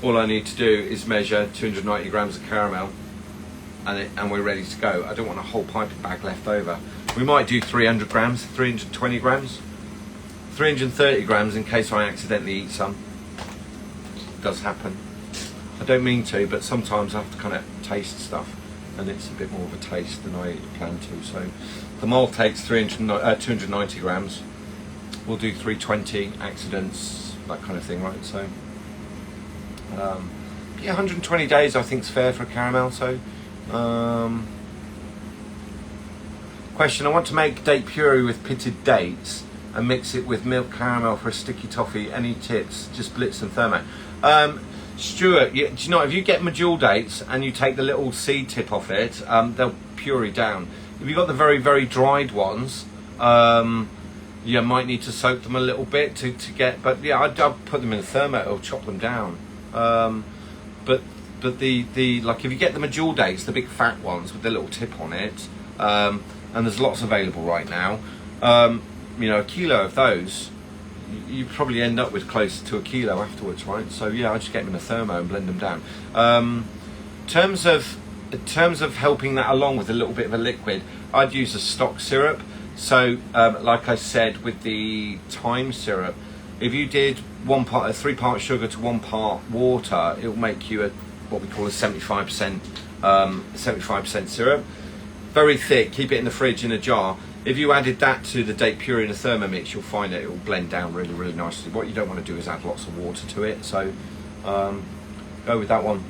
All I need to do is measure 290 grams of caramel and we're ready to go. I don't want a whole piping bag left over. We might do 300 grams, 320 grams, 330 grams in case I accidentally eat some. It does happen. I don't mean to, but sometimes I have to kind of taste stuff and it's a bit more of a taste than I plan to. So the mould takes 290 grams. We'll do 320 accidents, that kind of thing, right? So yeah, 120 days I think is fair for a caramel. So question, I want to make date puree with pitted dates and mix it with milk caramel for a sticky toffee. Any tips? Just blitz and thermo. Stuart, do you know, if you get medjool dates and you take the little seed tip off it, they'll puree down. If you've got the very, very dried ones, you might need to soak them a little bit to get, but yeah, I'd put them in a thermo or chop them down. But the like, if you get the medjool dates, the big fat ones with the little tip on it, and there's lots available right now, you know, a kilo of those, you probably end up with close to a kilo afterwards, right? So yeah, I just get them in a thermo and blend them down. In terms of helping that along with a little bit of a liquid, I'd use a stock syrup. So like I said with the thyme syrup, if you did 3 parts sugar to 1 part water, it will make you what we call a 75% syrup. Very thick. Keep it in the fridge in a jar. If you added that to the date puree in a Thermomix, you'll find that it will blend down really, really nicely. What you don't want to do is add lots of water to it. So go with that one.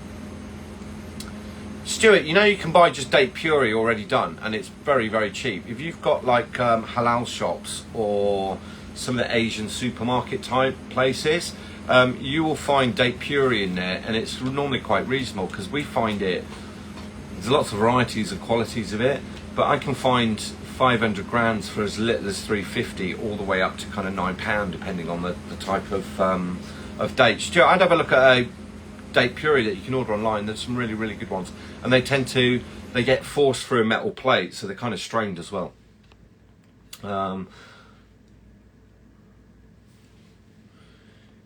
Stuart, you know you can buy just date puree already done, and it's very, very cheap. If you've got like halal shops or some of the Asian supermarket type places, you will find date puree in there, and it's normally quite reasonable because we find it, there's lots of varieties and qualities of it, but I can find 500 grams for as little as $3.50 all the way up to kind of £9 depending on the type of dates. Stuart, I'd have a look at a date puree that you can order online. There's some really, really good ones, and they get forced through a metal plate, so they're kind of strained as well.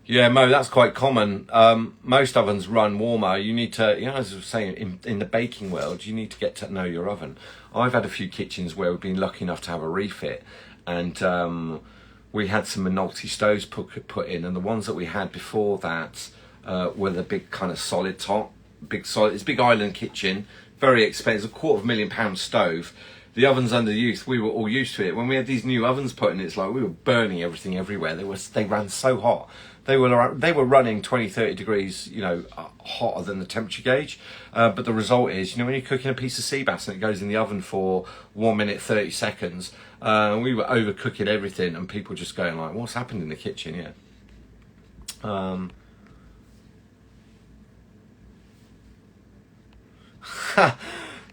Yeah, Mo, that's quite common. Most ovens run warmer. You need to, you know, as I was saying, in the baking world, you need to get to know your oven. I've had a few kitchens where we've been lucky enough to have a refit, and we had some Minolta stoves put in, and the ones that we had before that were the big kind of solid top, it's a big island kitchen, very expensive, £250,000 stove. The ovens underused, we were all used to it. When we had these new ovens put in, it's like we were burning everything everywhere. They ran so hot. They were running 20, 30 degrees, you know, hotter than the temperature gauge. But the result is, you know, when you're cooking a piece of sea bass and it goes in the oven for 1 minute, 30 seconds, we were overcooking everything, and people just going like, what's happened in the kitchen? Yeah.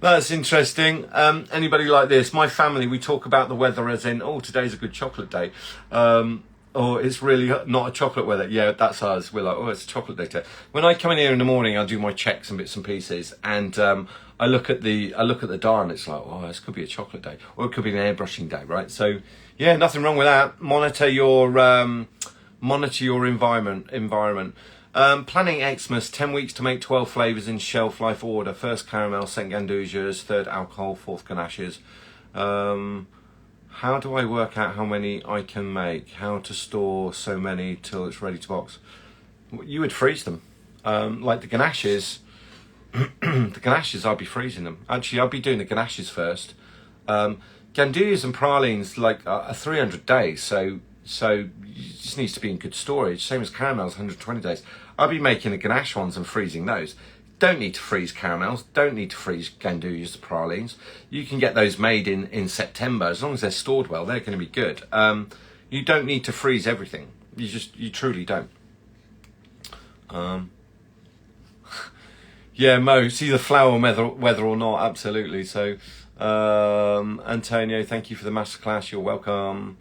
That's interesting. Anybody like this? My family, we talk about the weather as in, oh, today's a good chocolate day. Or it's really not a chocolate weather. Yeah, that's us. We're like, oh, it's a chocolate day today. When I come in here in the morning, I do my checks and bits and pieces, and I look at the dial, and it's like, oh, this could be a chocolate day, or it could be an airbrushing day, right? So yeah, nothing wrong with that. Monitor your environment. Planning Xmas, 10 weeks to make 12 flavours in shelf life order. First caramel, second gandusias, third alcohol, fourth ganaches. How do I work out how many I can make? How to store so many till it's ready to box? You would freeze them. Like the ganaches, I'd be freezing them. Actually, I'd be doing the ganaches first. Gandusias and pralines like are 300 days, so it just needs to be in good storage. Same as caramels, 120 days. I'll be making the ganache ones and freezing those. Don't need to freeze caramels, don't need to freeze gandusias, pralines. You can get those made in September. As long as they're stored well, they're going to be good. You don't need to freeze everything. You truly don't. Yeah, Mo, see the flour whether or not, absolutely. So, Antonio, thank you for the masterclass. You're welcome.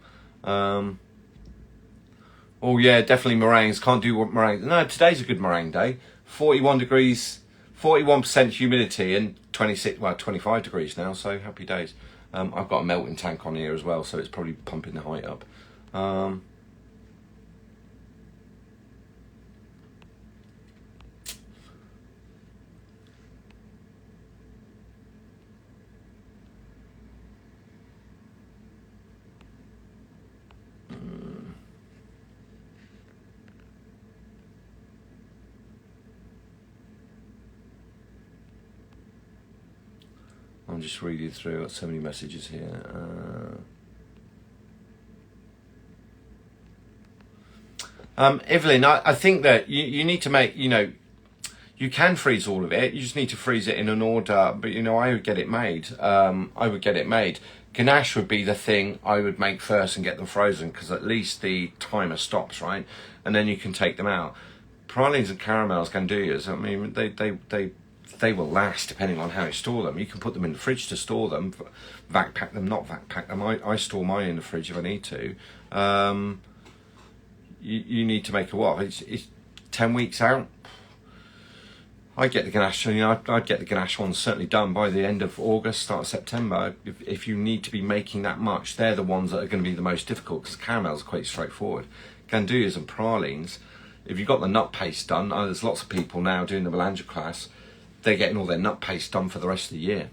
Oh yeah, definitely meringues. Can't do meringues. No, today's a good meringue day. 41 degrees, 41% humidity, and 25 degrees now. So happy days. I've got a melting tank on here as well, so it's probably pumping the height up. I'm just reading through. I've got so many messages here. Evelyn, I think that you need to make, you can freeze all of it. You just need to freeze it in an order. But, I would get it made. Ganache would be the thing I would make first and get them frozen, because at least the timer stops, right? And then you can take them out. Pralines and caramels, gandouillas, I mean, they will last depending on how you store them. You can put them in the fridge to store them, vac pack them, not vac pack them. I store mine in the fridge if I need to. You need to make a what? It's 10 weeks out. I get the ganache. I'd get the ganache ones certainly done by the end of August, start of September. If you need to be making that much, they're the ones that are going to be the most difficult, because caramels are quite straightforward. Gandouillas and pralines, if you've got the nut paste done, there's lots of people now doing the Belanger class. They're getting all their nut paste done for the rest of the year.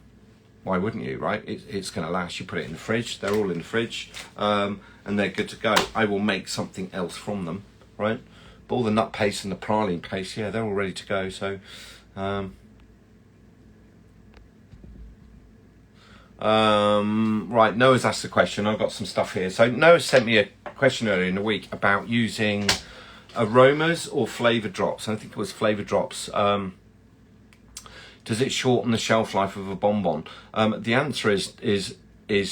Why wouldn't you, right? It's going to last. You put it in the fridge. They're all in the fridge, and they're good to go. I will make something else from them, right? But all the nut paste and the praline paste, yeah, they're all ready to go. So, right, Noah's asked the question. I've got some stuff here. So Noah sent me a question earlier in the week about using aromas or flavour drops. I think it was flavour drops. Does it shorten the shelf life of a bonbon? The answer is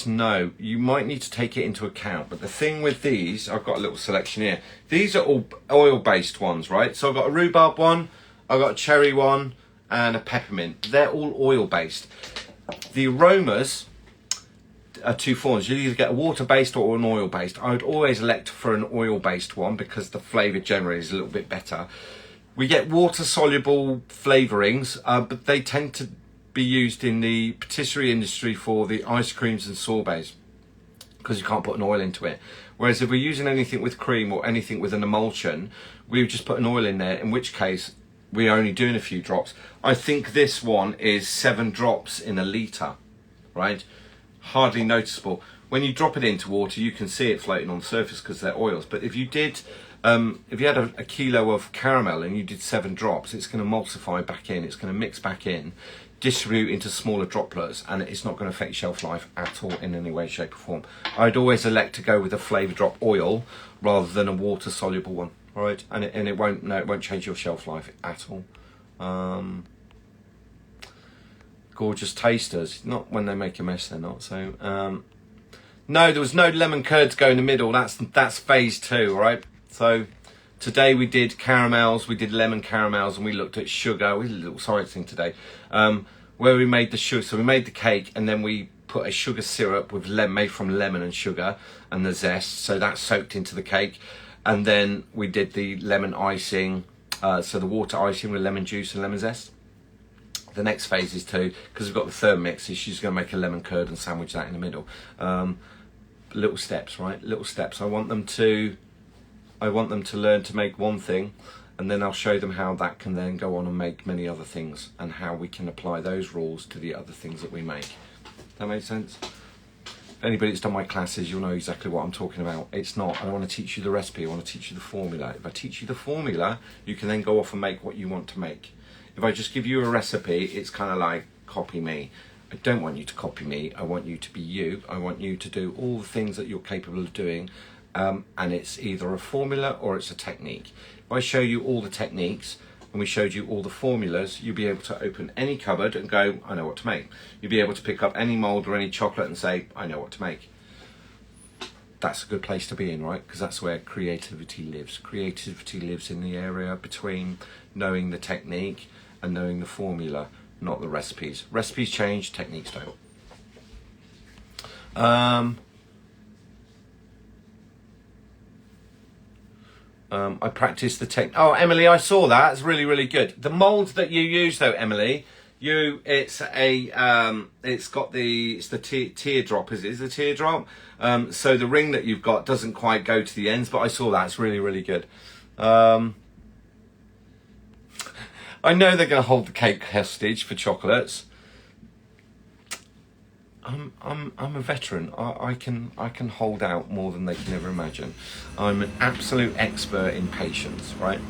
no. You might need to take it into account. But the thing with these, I've got a little selection here. These are all oil-based ones, right? So I've got a rhubarb one, I've got a cherry one, and a peppermint. They're all oil-based. The aromas are two forms. You either get a water-based or an oil-based. I would always elect for an oil-based one because the flavour generally is a little bit better. We get water-soluble flavourings, but they tend to be used in the patisserie industry for the ice creams and sorbets, because you can't put an oil into it. Whereas if we're using anything with cream or anything with an emulsion, we would just put an oil in there, in which case we're only doing a few drops. I think this one is 7 drops in a litre, right? Hardly noticeable. When you drop it into water, you can see it floating on the surface because they're oils. But if you did... if you had a kilo of caramel and you did 7 drops, it's going to emulsify back in, it's going to mix back in, distribute into smaller droplets, and it's not going to affect shelf life at all in any way, shape or form. I'd always elect to go with a flavour drop oil rather than a water soluble one, all right? And it won't change your shelf life at all. Gorgeous tasters, not when they make a mess, they're not. So no, there was no lemon curd to go in the middle. That's phase 2, all right? So today we did caramels, we did lemon caramels, and we looked at sugar. We did a little science thing today, where we made the sugar. So we made the cake, and then we put a sugar syrup with made from lemon and sugar and the zest. So that soaked into the cake, and then we did the lemon icing. So the water icing with lemon juice and lemon zest. The next phase is because we've got the third mix, is she's going to make a lemon curd and sandwich that in the middle. Little steps, right? Little steps. I want them to learn to make one thing, and then I'll show them how that can then go on and make many other things, and how we can apply those rules to the other things that we make. That makes sense? If anybody that's done my classes, you'll know exactly what I'm talking about. It's not, I don't want to teach you the recipe, I want to teach you the formula. If I teach you the formula, you can then go off and make what you want to make. If I just give you a recipe, it's kind of like, copy me. I don't want you to copy me, I want you to be you. I want you to do all the things that you're capable of doing. And it's either a formula or it's a technique. If I show you all the techniques and we showed you all the formulas, you'll be able to open any cupboard and go, I know what to make. You'll be able to pick up any mould or any chocolate and say, I know what to make. That's a good place to be in, right? Because that's where creativity lives. Creativity lives in the area between knowing the technique and knowing the formula, not the recipes. Recipes change, techniques don't. I practiced the Oh, Emily, I saw that. It's really, really good. The mould that you use, though, Emily, it's the teardrop. Is the teardrop? So the ring that you've got doesn't quite go to the ends, but I saw that. It's really, really good. I know they're going to hold the cake hostage for chocolates. I'm a veteran. I can hold out more than they can ever imagine. I'm an absolute expert in patience, right?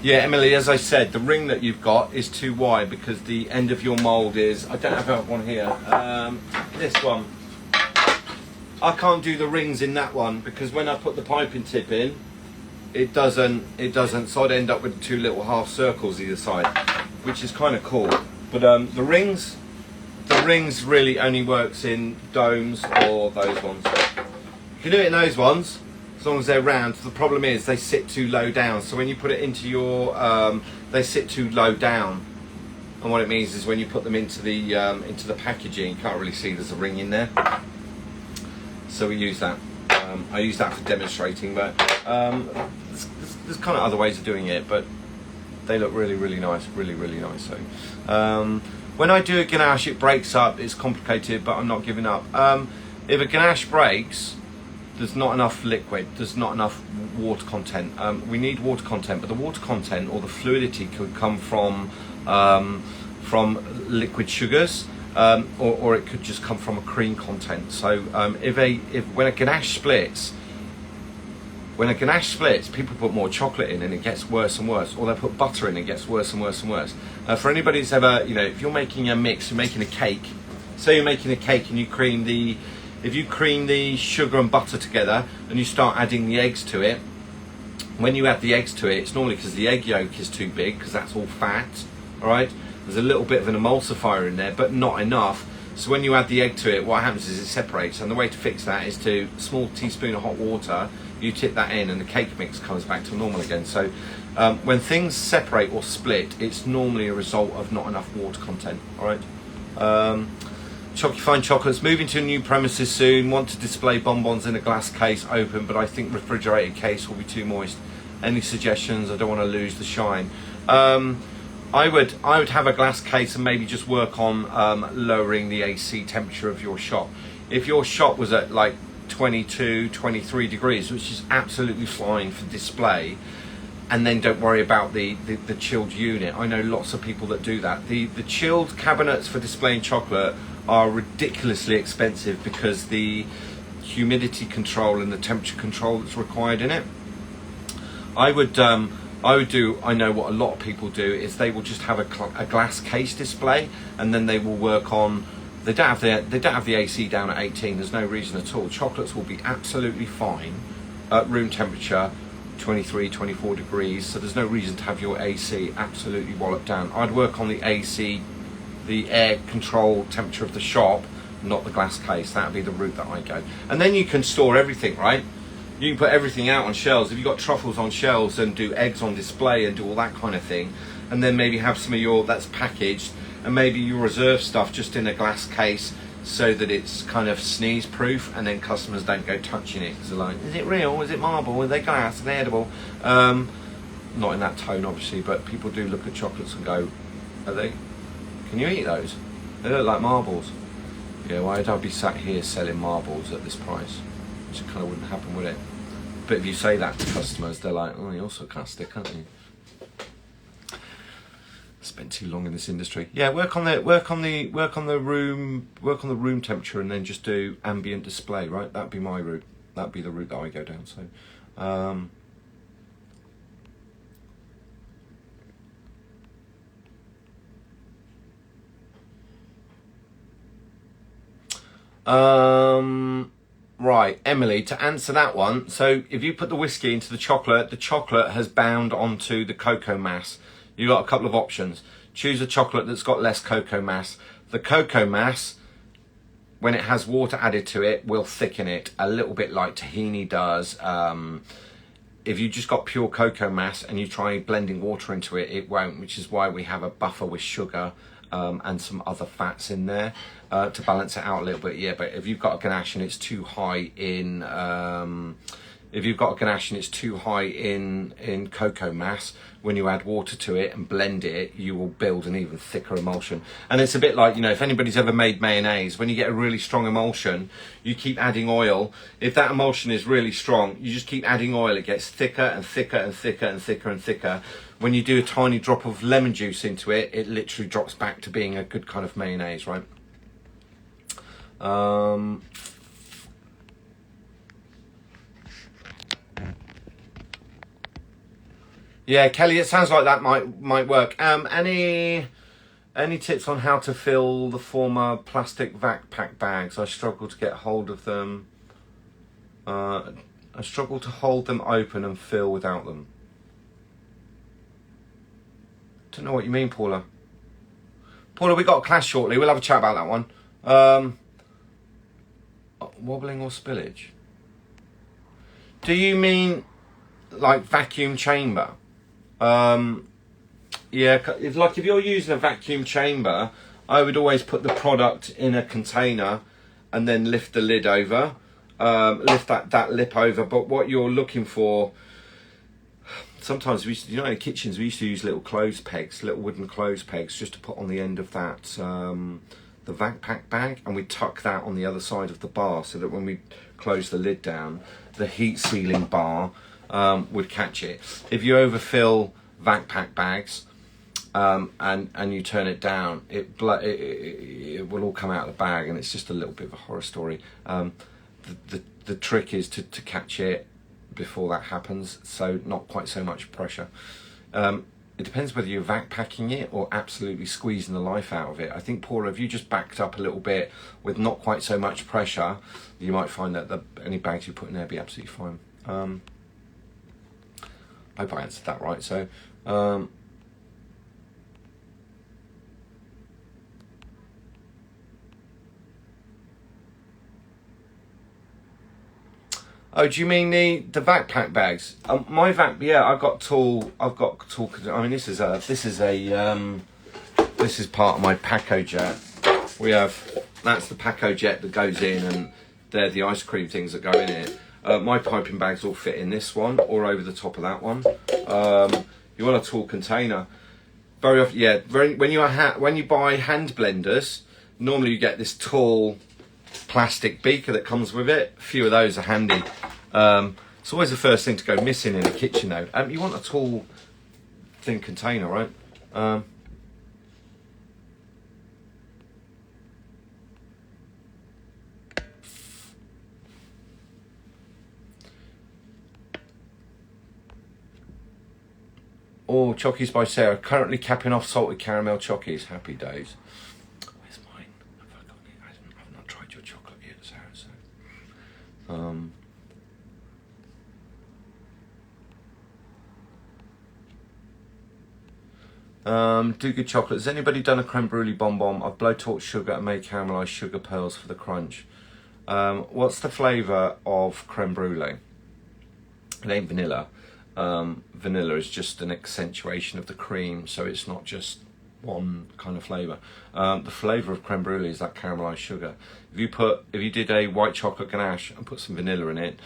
Yeah, Emily, as I said, the ring that you've got is too wide because the end of your mould is, I don't have one here, this one. I can't do the rings in that one because when I put the piping tip in, it doesn't, so I'd end up with two little half circles either side, which is kind of cool. But the rings really only works in domes or those ones. You can do it in those ones, as long as they're round. The problem is they sit too low down, so when you put it into your they sit too low down, and what it means is when you put them into the packaging, you can't really see there's a ring in there, so we use that. I use that for demonstrating, but there's kind of other ways of doing it, but they look really nice, really nice. So when I do a ganache, it breaks up. It's complicated, but I'm not giving up. If a ganache breaks, there's not enough liquid, there's not enough water content. We need water content, but the water content or the fluidity could come from liquid sugars, or it could just come from a cream content. So when a ganache splits, people put more chocolate in and it gets worse and worse, or they put butter in and it gets worse and worse and worse. For anybody who's ever, if you're making a mix, you're making a cake, say you're making a cake and if you cream the sugar and butter together and you start adding the eggs to it, when you add the eggs to it, it's normally because the egg yolk is too big, because that's all fat, all right? There's a little bit of an emulsifier in there, but not enough. So when you add the egg to it, what happens is it separates, and the way to fix that is to a small teaspoon of hot water, you tip that in and the cake mix comes back to normal again. So when things separate or split, it's normally a result of not enough water content, all right? Chocky Fine Chocolates, moving to a new premises soon, want to display bonbons in a glass case open, but I think refrigerated case will be too moist. Any suggestions? I don't want to lose the shine. I would have a glass case and maybe just work on lowering the AC temperature of your shop. If your shop was at like 22, 23 degrees, which is absolutely fine for display, and then don't worry about the chilled unit. I know lots of people that do that. The chilled cabinets for displaying chocolate are ridiculously expensive because the humidity control and the temperature control that's required in it. I know what a lot of people do is they will just have a glass case display, and then they will work on, they don't have the AC down at 18, there's no reason at all. Chocolates will be absolutely fine at room temperature, 23, 24 degrees, so there's no reason to have your AC absolutely walloped down. I'd work on the AC, the air control temperature of the shop, not the glass case. That would be the route that I go. And then you can store everything, right? You can put everything out on shelves. If you've got truffles on shelves and do eggs on display and do all that kind of thing, and then maybe have some of your, that's packaged, and maybe you reserve stuff just in a glass case so that it's kind of sneeze proof, and then customers don't go touching it because they're like, is it real? Is it marble? Are they glass? Are they edible? Not in that tone, obviously, but people do look at chocolates and go, are they? Can you eat those? They look like marbles. Yeah, why would I be sat here selling marbles at this price? Which kind of wouldn't happen, would it? But if you say that to customers, they're like, oh, you're sarcastic, aren't you? Spent too long in this industry. Yeah, work on the room temperature, and then just do ambient display. Right, that'd be my route. That'd be the route that I go down. So. Right, Emily, to answer that one, so if you put the whiskey into the chocolate has bound onto the cocoa mass. You've got a couple of options. Choose a chocolate that's got less cocoa mass. The cocoa mass, when it has water added to it, will thicken it a little bit like tahini does. If you just got pure cocoa mass and you try blending water into it, it won't, which is why we have a buffer with sugar and some other fats in there to balance it out a little bit. Yeah, but if you've got a ganache and it's too high in cocoa mass, when you add water to it and blend it, you will build an even thicker emulsion. And it's a bit like, if anybody's ever made mayonnaise, when you get a really strong emulsion, you keep adding oil. If that emulsion is really strong, you just keep adding oil. It gets thicker and thicker and thicker and thicker and thicker. When you do a tiny drop of lemon juice into it, it literally drops back to being a good kind of mayonnaise, right? Yeah, Kelly, it sounds like that might work. Any tips on how to fill the former plastic vac pack bags? I struggle to get hold of them. I struggle to hold them open and fill without them. Don't know what you mean, Paula. Paula, we got a class shortly. We'll have a chat about that one. Wobbling or spillage? Do you mean like vacuum chamber? Yeah, it's like if you're using a vacuum chamber, I would always put the product in a container and then lift the lid over, lift that lip over. But what you're looking for, sometimes in kitchens we used to use little clothes pegs, little wooden clothes pegs, just to put on the end of that the vac pack bag, and we tuck that on the other side of the bar so that when we close the lid down, the heat sealing bar would catch it. If you overfill vac pack bags and you turn it down, it will all come out of the bag, and it's just a little bit of a horror story. The trick is to catch it before that happens, so not quite so much pressure. It depends whether you're vac packing it or absolutely squeezing the life out of it. I think, Paula, if you just backed up a little bit with not quite so much pressure, you might find that any bags you put in there be absolutely fine. I hope I answered that right. So oh, do you mean the vac pack bags? My vac, yeah, I've got tool. I mean, this is part of my Paco jet. That's the Paco jet that goes in, and they're the ice cream things that go in it. My piping bags all fit in this one or over the top of that one. You want a tall container. Very often, yeah. When you buy hand blenders, normally you get this tall plastic beaker that comes with it. A few of those are handy. It's always the first thing to go missing in a kitchen though. You want a tall, thin container, right? Oh, Chockies by Sarah. Currently capping off salted caramel Chockies. Happy days. Where's mine? I've not tried your chocolate yet, Sarah. So. Do good chocolate. Has anybody done a creme brulee bonbon? I've blowtorched sugar and made caramelised sugar pearls for the crunch. What's the flavour of creme brulee? It ain't vanilla. Vanilla is just an accentuation of the cream, so it's not just one kind of flavour. The flavour of creme brulee is that caramelised sugar. If you did a white chocolate ganache and put some vanilla in it,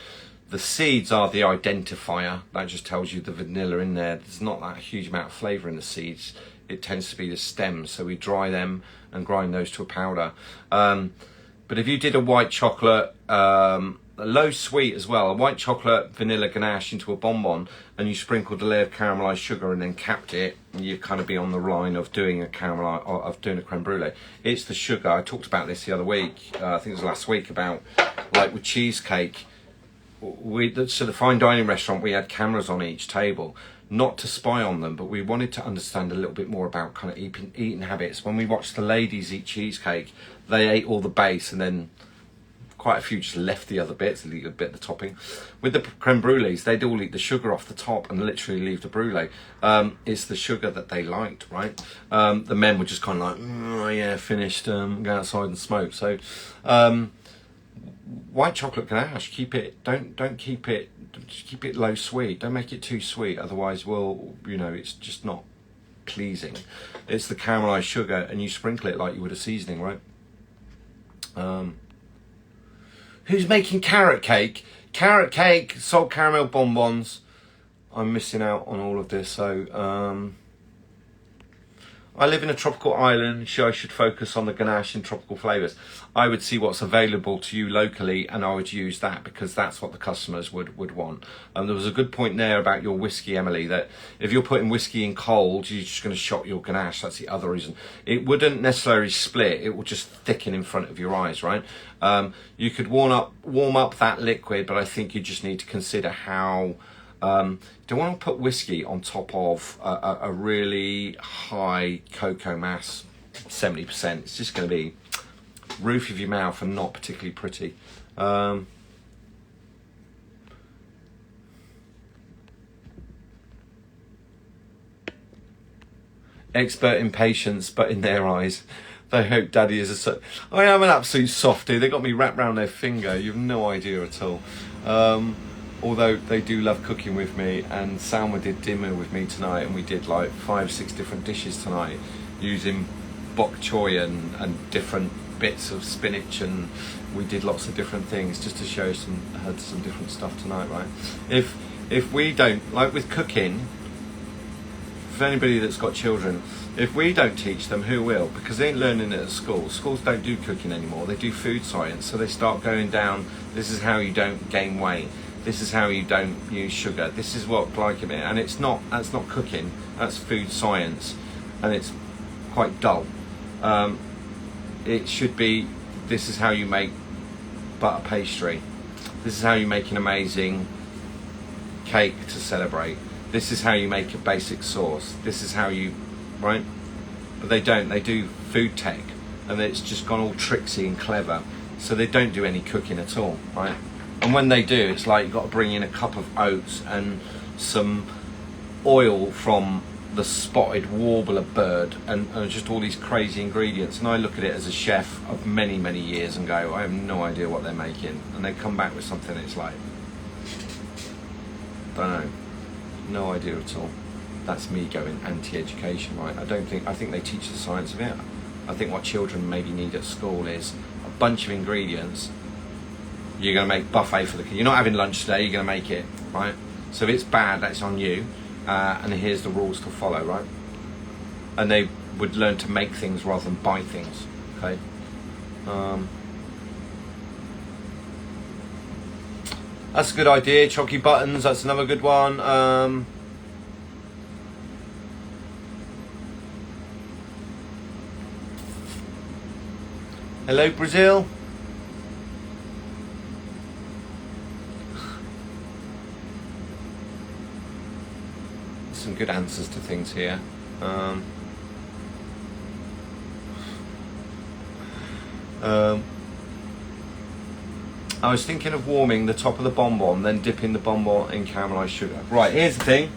the seeds are the identifier. That just tells you the vanilla in there. There's not that huge amount of flavour in the seeds. It tends to be the stems, so we dry them and grind those to a powder. But if you did a white chocolate, low sweet as well, a white chocolate vanilla ganache into a bonbon, and you sprinkled a layer of caramelised sugar and then capped it, and you kind of be on the line of doing a creme brulee. It's the sugar. I talked about this the other week. I think it was last week, about like with cheesecake. So the fine dining restaurant, we had cameras on each table, not to spy on them, but we wanted to understand a little bit more about kind of eating habits. When we watched the ladies eat cheesecake, they ate all the base and then quite a few just left the other bits, a little bit of the topping. With the creme brulees, they'd all eat the sugar off the top and literally leave the brulee. It's the sugar that they liked, right? The men were just kind of like, oh yeah, finished, go outside and smoke. So white chocolate ganache, don't keep it low sweet. Don't make it too sweet, otherwise it's just not pleasing. It's the caramelized sugar, and you sprinkle it like you would a seasoning, right? Who's making carrot cake? Carrot cake, salt caramel bonbons. I'm missing out on all of this. So I live in a tropical island, so I should focus on the ganache and tropical flavours. I would see what's available to you locally, and I would use that, because that's what the customers would want. There was a good point there about your whiskey, Emily, that if you're putting whiskey in cold, you're just going to shock your ganache. That's the other reason. It wouldn't necessarily split. It will just thicken in front of your eyes, right? You could warm up that liquid, but I think you just need to consider how Don't want to put whiskey on top of a really high cocoa mass, 70%. It's just going to be roof of your mouth and not particularly pretty. Expert in patience, but in their eyes, they hope Daddy is a... I am an absolute softie. They got me wrapped round their finger. You've no idea at all. Although they do love cooking with me, and Salma did dinner with me tonight, and we did like 5, 6 different dishes tonight using bok choy and different bits of spinach, and we did lots of different things just to show her some different stuff tonight, right? If we don't, like with cooking, for anybody that's got children, if we don't teach them, who will? Because they ain't learning it at school. Schools don't do cooking anymore. They do food science. So they start going down, this is how you don't gain weight. This is how you don't use sugar. This is what glycemic, and that's not cooking. That's food science, and it's quite dull. It should be, this is how you make butter pastry. This is how you make an amazing cake to celebrate. This is how you make a basic sauce. This is how you, right? But they don't. They do food tech, and it's just gone all tricksy and clever. So they don't do any cooking at all, right? And when they do, it's like you've got to bring in a cup of oats and some oil from the spotted warbler bird and just all these crazy ingredients. And I look at it as a chef of many, many years and go, I have no idea what they're making. And they come back with something that's like, don't know. No idea at all. That's me going anti-education, right? I think they teach the science of it. I think what children maybe need at school is a bunch of ingredients. You're going to make buffet for the kids. You're not having lunch today, you're going to make it, right? So if it's bad, that's on you. And here's the rules to follow, right? And they would learn to make things rather than buy things, okay? That's a good idea. Chocky buttons, that's another good one. Hello, Brazil. Some good answers to things here. I was thinking of warming the top of the bonbon, then dipping the bonbon in caramelised sugar. Right, here's the thing.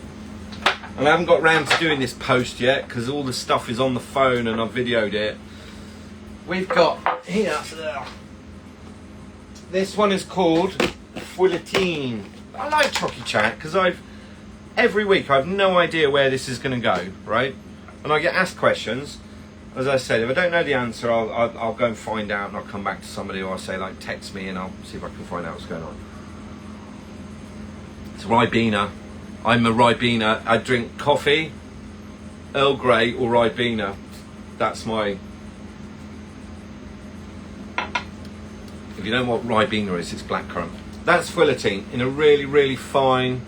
And I haven't got round to doing this post yet because all the stuff is on the phone and I've videoed it. We've got here, this one is called Fouilletine. I like Chocky Chat because every week I have no idea where this is going to go, right? And I get asked questions. As I said, if I don't know the answer, I'll go and find out, and I'll come back to somebody, or I'll say, like, text me, and I'll see if I can find out what's going on. It's Ribena. I'm a Ribena. I drink coffee, Earl Grey, or Ribena. That's my... If you don't know what Ribena is, it's blackcurrant. That's Fouilletine in a really, really fine...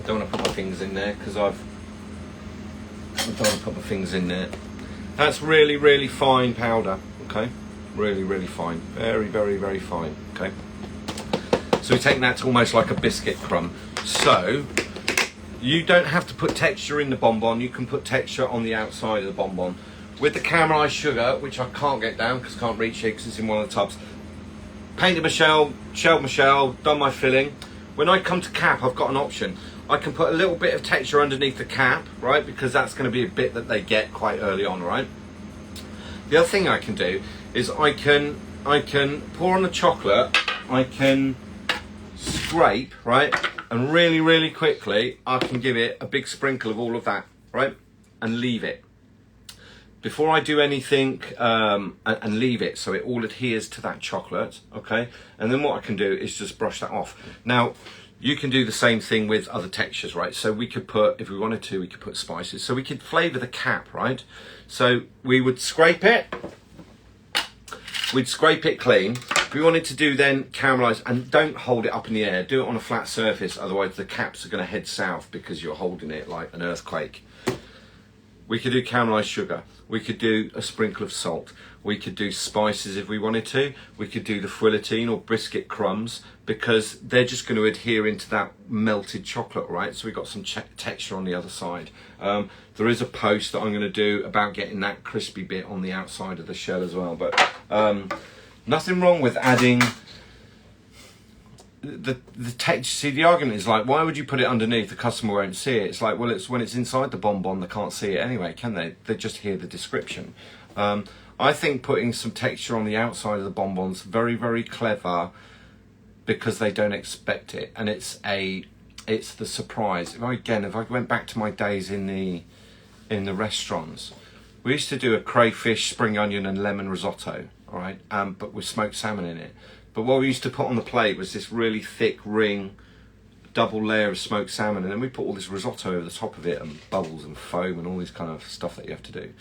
I don't want to put my fingers in there, because I don't want to put my fingers in there. That's really, really fine powder, okay? Really, really fine. Very, very, very fine, okay? So we take that to almost like a biscuit crumb. So, you don't have to put texture in the bonbon. You can put texture on the outside of the bonbon. With the caramelised sugar, which I can't get down because I can't reach it because it's in one of the tubs. Painted my shell, shelled my shell, done my filling. When I come to cap, I've got an option. I can put a little bit of texture underneath the cap, right? Because that's going to be a bit that they get quite early on, right? The other thing I can do is I can pour on the chocolate, I can scrape, right? And really, really quickly, I can give it a big sprinkle of all of that, right? And leave it. Before I do anything, and leave it so it all adheres to that chocolate, okay? And then what I can do is just brush that off. Now, you can do the same thing with other textures, right? So we could put, if we wanted to, we could put spices. So we could flavour the cap, right? So we would scrape it. We'd scrape it clean. If we wanted to do then caramelise, and don't hold it up in the air. Do it on a flat surface, otherwise the caps are going to head south because you're holding it like an earthquake. We could do caramelized sugar. We could do a sprinkle of salt. We could do spices if we wanted to. We could do the frillatine or biscuit crumbs, because they're just going to adhere into that melted chocolate, right? So we've got some texture on the other side. There is a post that I'm going to do about getting that crispy bit on the outside of the shell as well. But nothing wrong with adding the texture. See, the argument is like, why would you put it underneath? The customer won't see it. It's like, well, it's when it's inside the bonbon, they can't see it anyway, can they? They just hear the description. I think putting some texture on the outside of the bonbons, very, very clever, because they don't expect it, and it's the surprise. If I went back to my days in the restaurants, we used to do a crayfish, spring onion and lemon risotto, all right, but with smoked salmon in it. But what we used to put on the plate was this really thick ring, double layer of smoked salmon, and then we put all this risotto over the top of it, and bubbles and foam and all this kind of stuff that you have to do.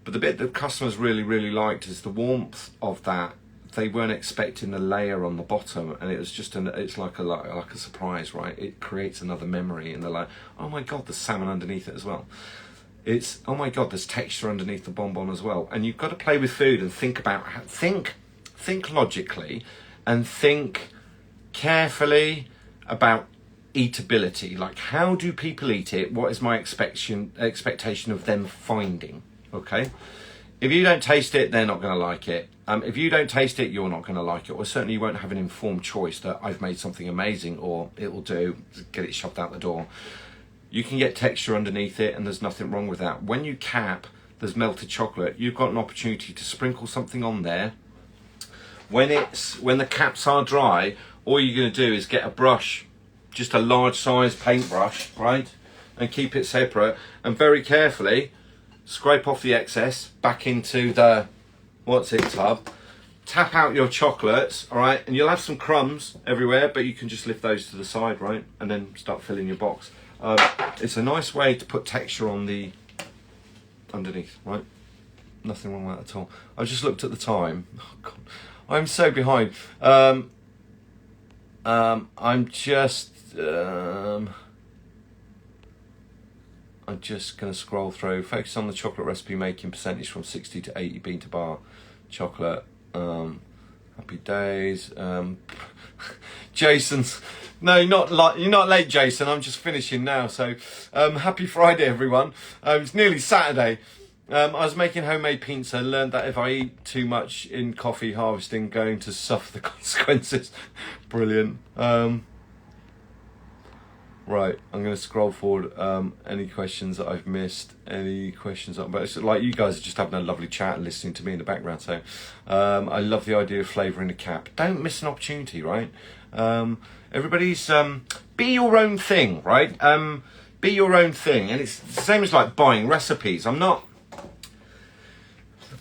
But the bit that customers really, really liked is the warmth of that. They weren't expecting the layer on the bottom, and it was just it's like a surprise, right? It creates another memory, and they're like, oh my God, there's salmon underneath it as well. It's, oh my God, there's texture underneath the bonbon as well. And you've got to play with food and think about, think logically, and think carefully about eatability. Like, how do people eat it? What is my expectation of them finding? Okay, if you don't taste it, they're not going to like it. If you don't taste it, you're not going to like it, or certainly you won't have an informed choice that I've made something amazing, or it will do, get it shoved out the door. You can get texture underneath it, and there's nothing wrong with that. When you cap, there's melted chocolate. You've got an opportunity to sprinkle something on there. When the caps are dry, all you're going to do is get a brush, just a large size paintbrush, right, and keep it separate, and very carefully scrape off the excess back into the tub, tap out your chocolates, all right, and you'll have some crumbs everywhere, but you can just lift those to the side, right, and then start filling your box. It's a nice way to put texture on the underneath, right? Nothing wrong with that at all. I just looked at the time. Oh God, I'm so behind. I'm just going to scroll through. Focus on the chocolate recipe making percentage from 60 to 80 bean to bar chocolate. Happy days. Jason's, no, you're not late, Jason. I'm just finishing now. So happy Friday, everyone. It's nearly Saturday. I was making homemade pizza and learned that if I eat too much in coffee harvesting, going to suffer the consequences. Brilliant. Right, I'm going to scroll forward. Any questions that I've missed? Any questions? But it's like you guys are just having a lovely chat and listening to me in the background. So I love the idea of flavour in a cap. Don't miss an opportunity, right? Everybody's be your own thing, right? Be your own thing, and it's the same as like buying recipes.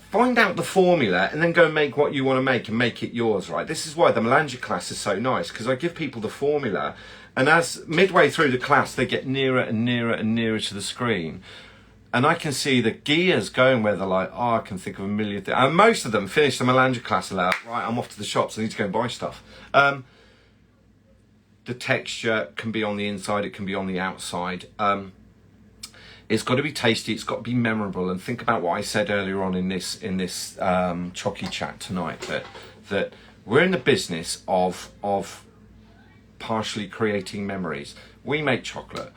Find out the formula and then go and make what you want to make and make it yours, right? This is why the Melange class is so nice, because I give people the formula, and as midway through the class they get nearer and nearer and nearer to the screen, and I can see the gears going where they're like, oh, I can think of a million things. And most of them finish the Melange class and they're like, right, I'm off to the shops, I need to go and buy stuff. The texture can be on the inside, it can be on the outside. It's got to be tasty, it's got to be memorable, and think about what I said earlier on in this Chocy chat tonight, that we're in the business of partially creating memories. We make chocolate.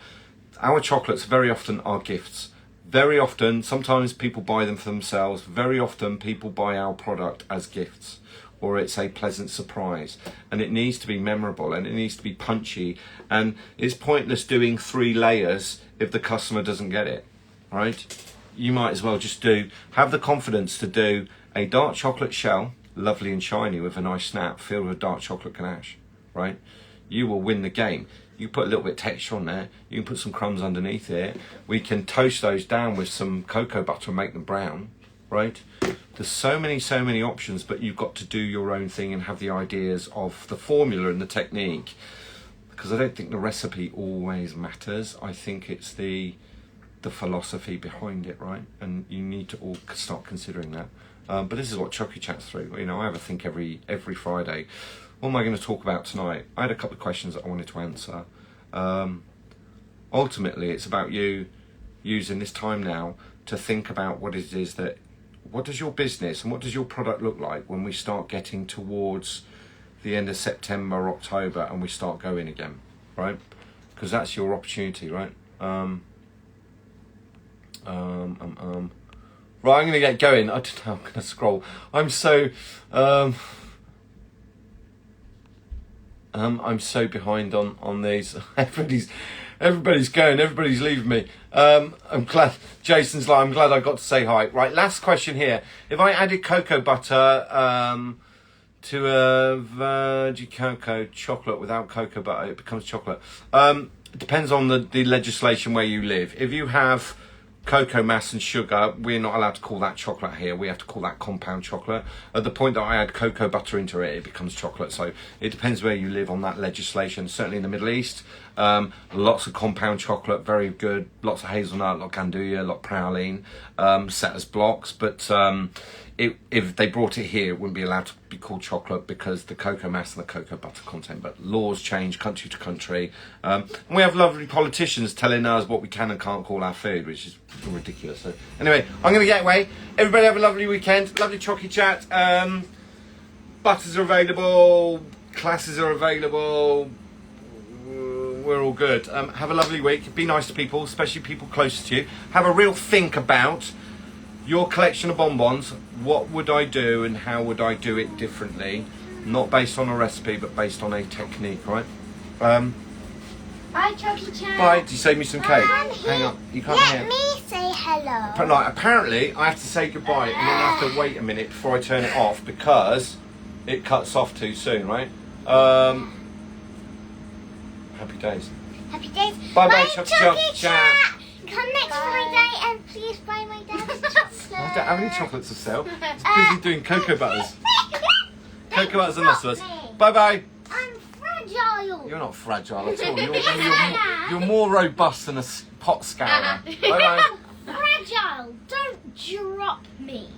Our chocolates very often are gifts. Very often, sometimes people buy them for themselves. Very often people buy our product as gifts, or it's a pleasant surprise, and it needs to be memorable and it needs to be punchy, and it's pointless doing 3 layers if the customer doesn't get it, right? You might as well just have the confidence to do a dark chocolate shell, lovely and shiny with a nice snap, filled with dark chocolate ganache, right? You will win the game. You put a little bit of texture on there, you can put some crumbs underneath it, we can toast those down with some cocoa butter and make them brown, right? There's so many options, but you've got to do your own thing and have the ideas of the formula and the technique, because I don't think the recipe always matters. I think it's the philosophy behind it, right? And you need to all start considering that. But this is what Chocy chats through. You know, I have a think every Friday. What am I going to talk about tonight? I had a couple of questions that I wanted to answer. Ultimately, it's about you using this time now to think about what it is that, what does your business and what does your product look like when we start getting towards the end of September, October, and we start going again, right? Because that's your opportunity, right? Right, I'm going to get going. I don't know, I'm going to scroll. I'm so behind on these. Everybody's going, everybody's leaving me. I'm glad, Jason's like, I'm glad I got to say hi. Right, last question here. If I added cocoa butter to a virgin cocoa chocolate without cocoa butter, it becomes chocolate. It depends on the legislation where you live. If you have cocoa mass and sugar, we're not allowed to call that chocolate here. We have to call that compound chocolate. At the point that I add cocoa butter into it, it becomes chocolate. So it depends where you live on that legislation. Certainly in the Middle East, lots of compound chocolate, very good. Lots of hazelnut, a lot of ganduja, a lot of praline, set as blocks. But if they brought it here, it wouldn't be allowed to be called chocolate because the cocoa mass and the cocoa butter content. But laws change country to country. And we have lovely politicians telling us what we can and can't call our food, which is ridiculous. So anyway, I'm going to get away. Everybody have a lovely weekend. Lovely Chocky chat. Butters are available. Classes are available. We're all good. Have a lovely week. Be nice to people, especially people close to you. Have a real think about your collection of bonbons. What would I do and how would I do it differently? Not based on a recipe, but based on a technique, right? Bye, Chocky Chat. Bye. Did you save me some cake? Hang on. You can't hear. Let me say hello. But like, apparently, I have to say goodbye and then I have to wait a minute before I turn it off because it cuts off too soon, right? Happy days. Happy days. Bye, Chocky Chat. Come next Friday and please buy my dad's chocolate. I don't have any chocolates to sell. It's busy doing cocoa butters. Cocoa butters and lots of us. Bye. I'm fragile. You're not fragile at all. You're more robust than a pot scourer. Bye. Fragile. Don't drop me.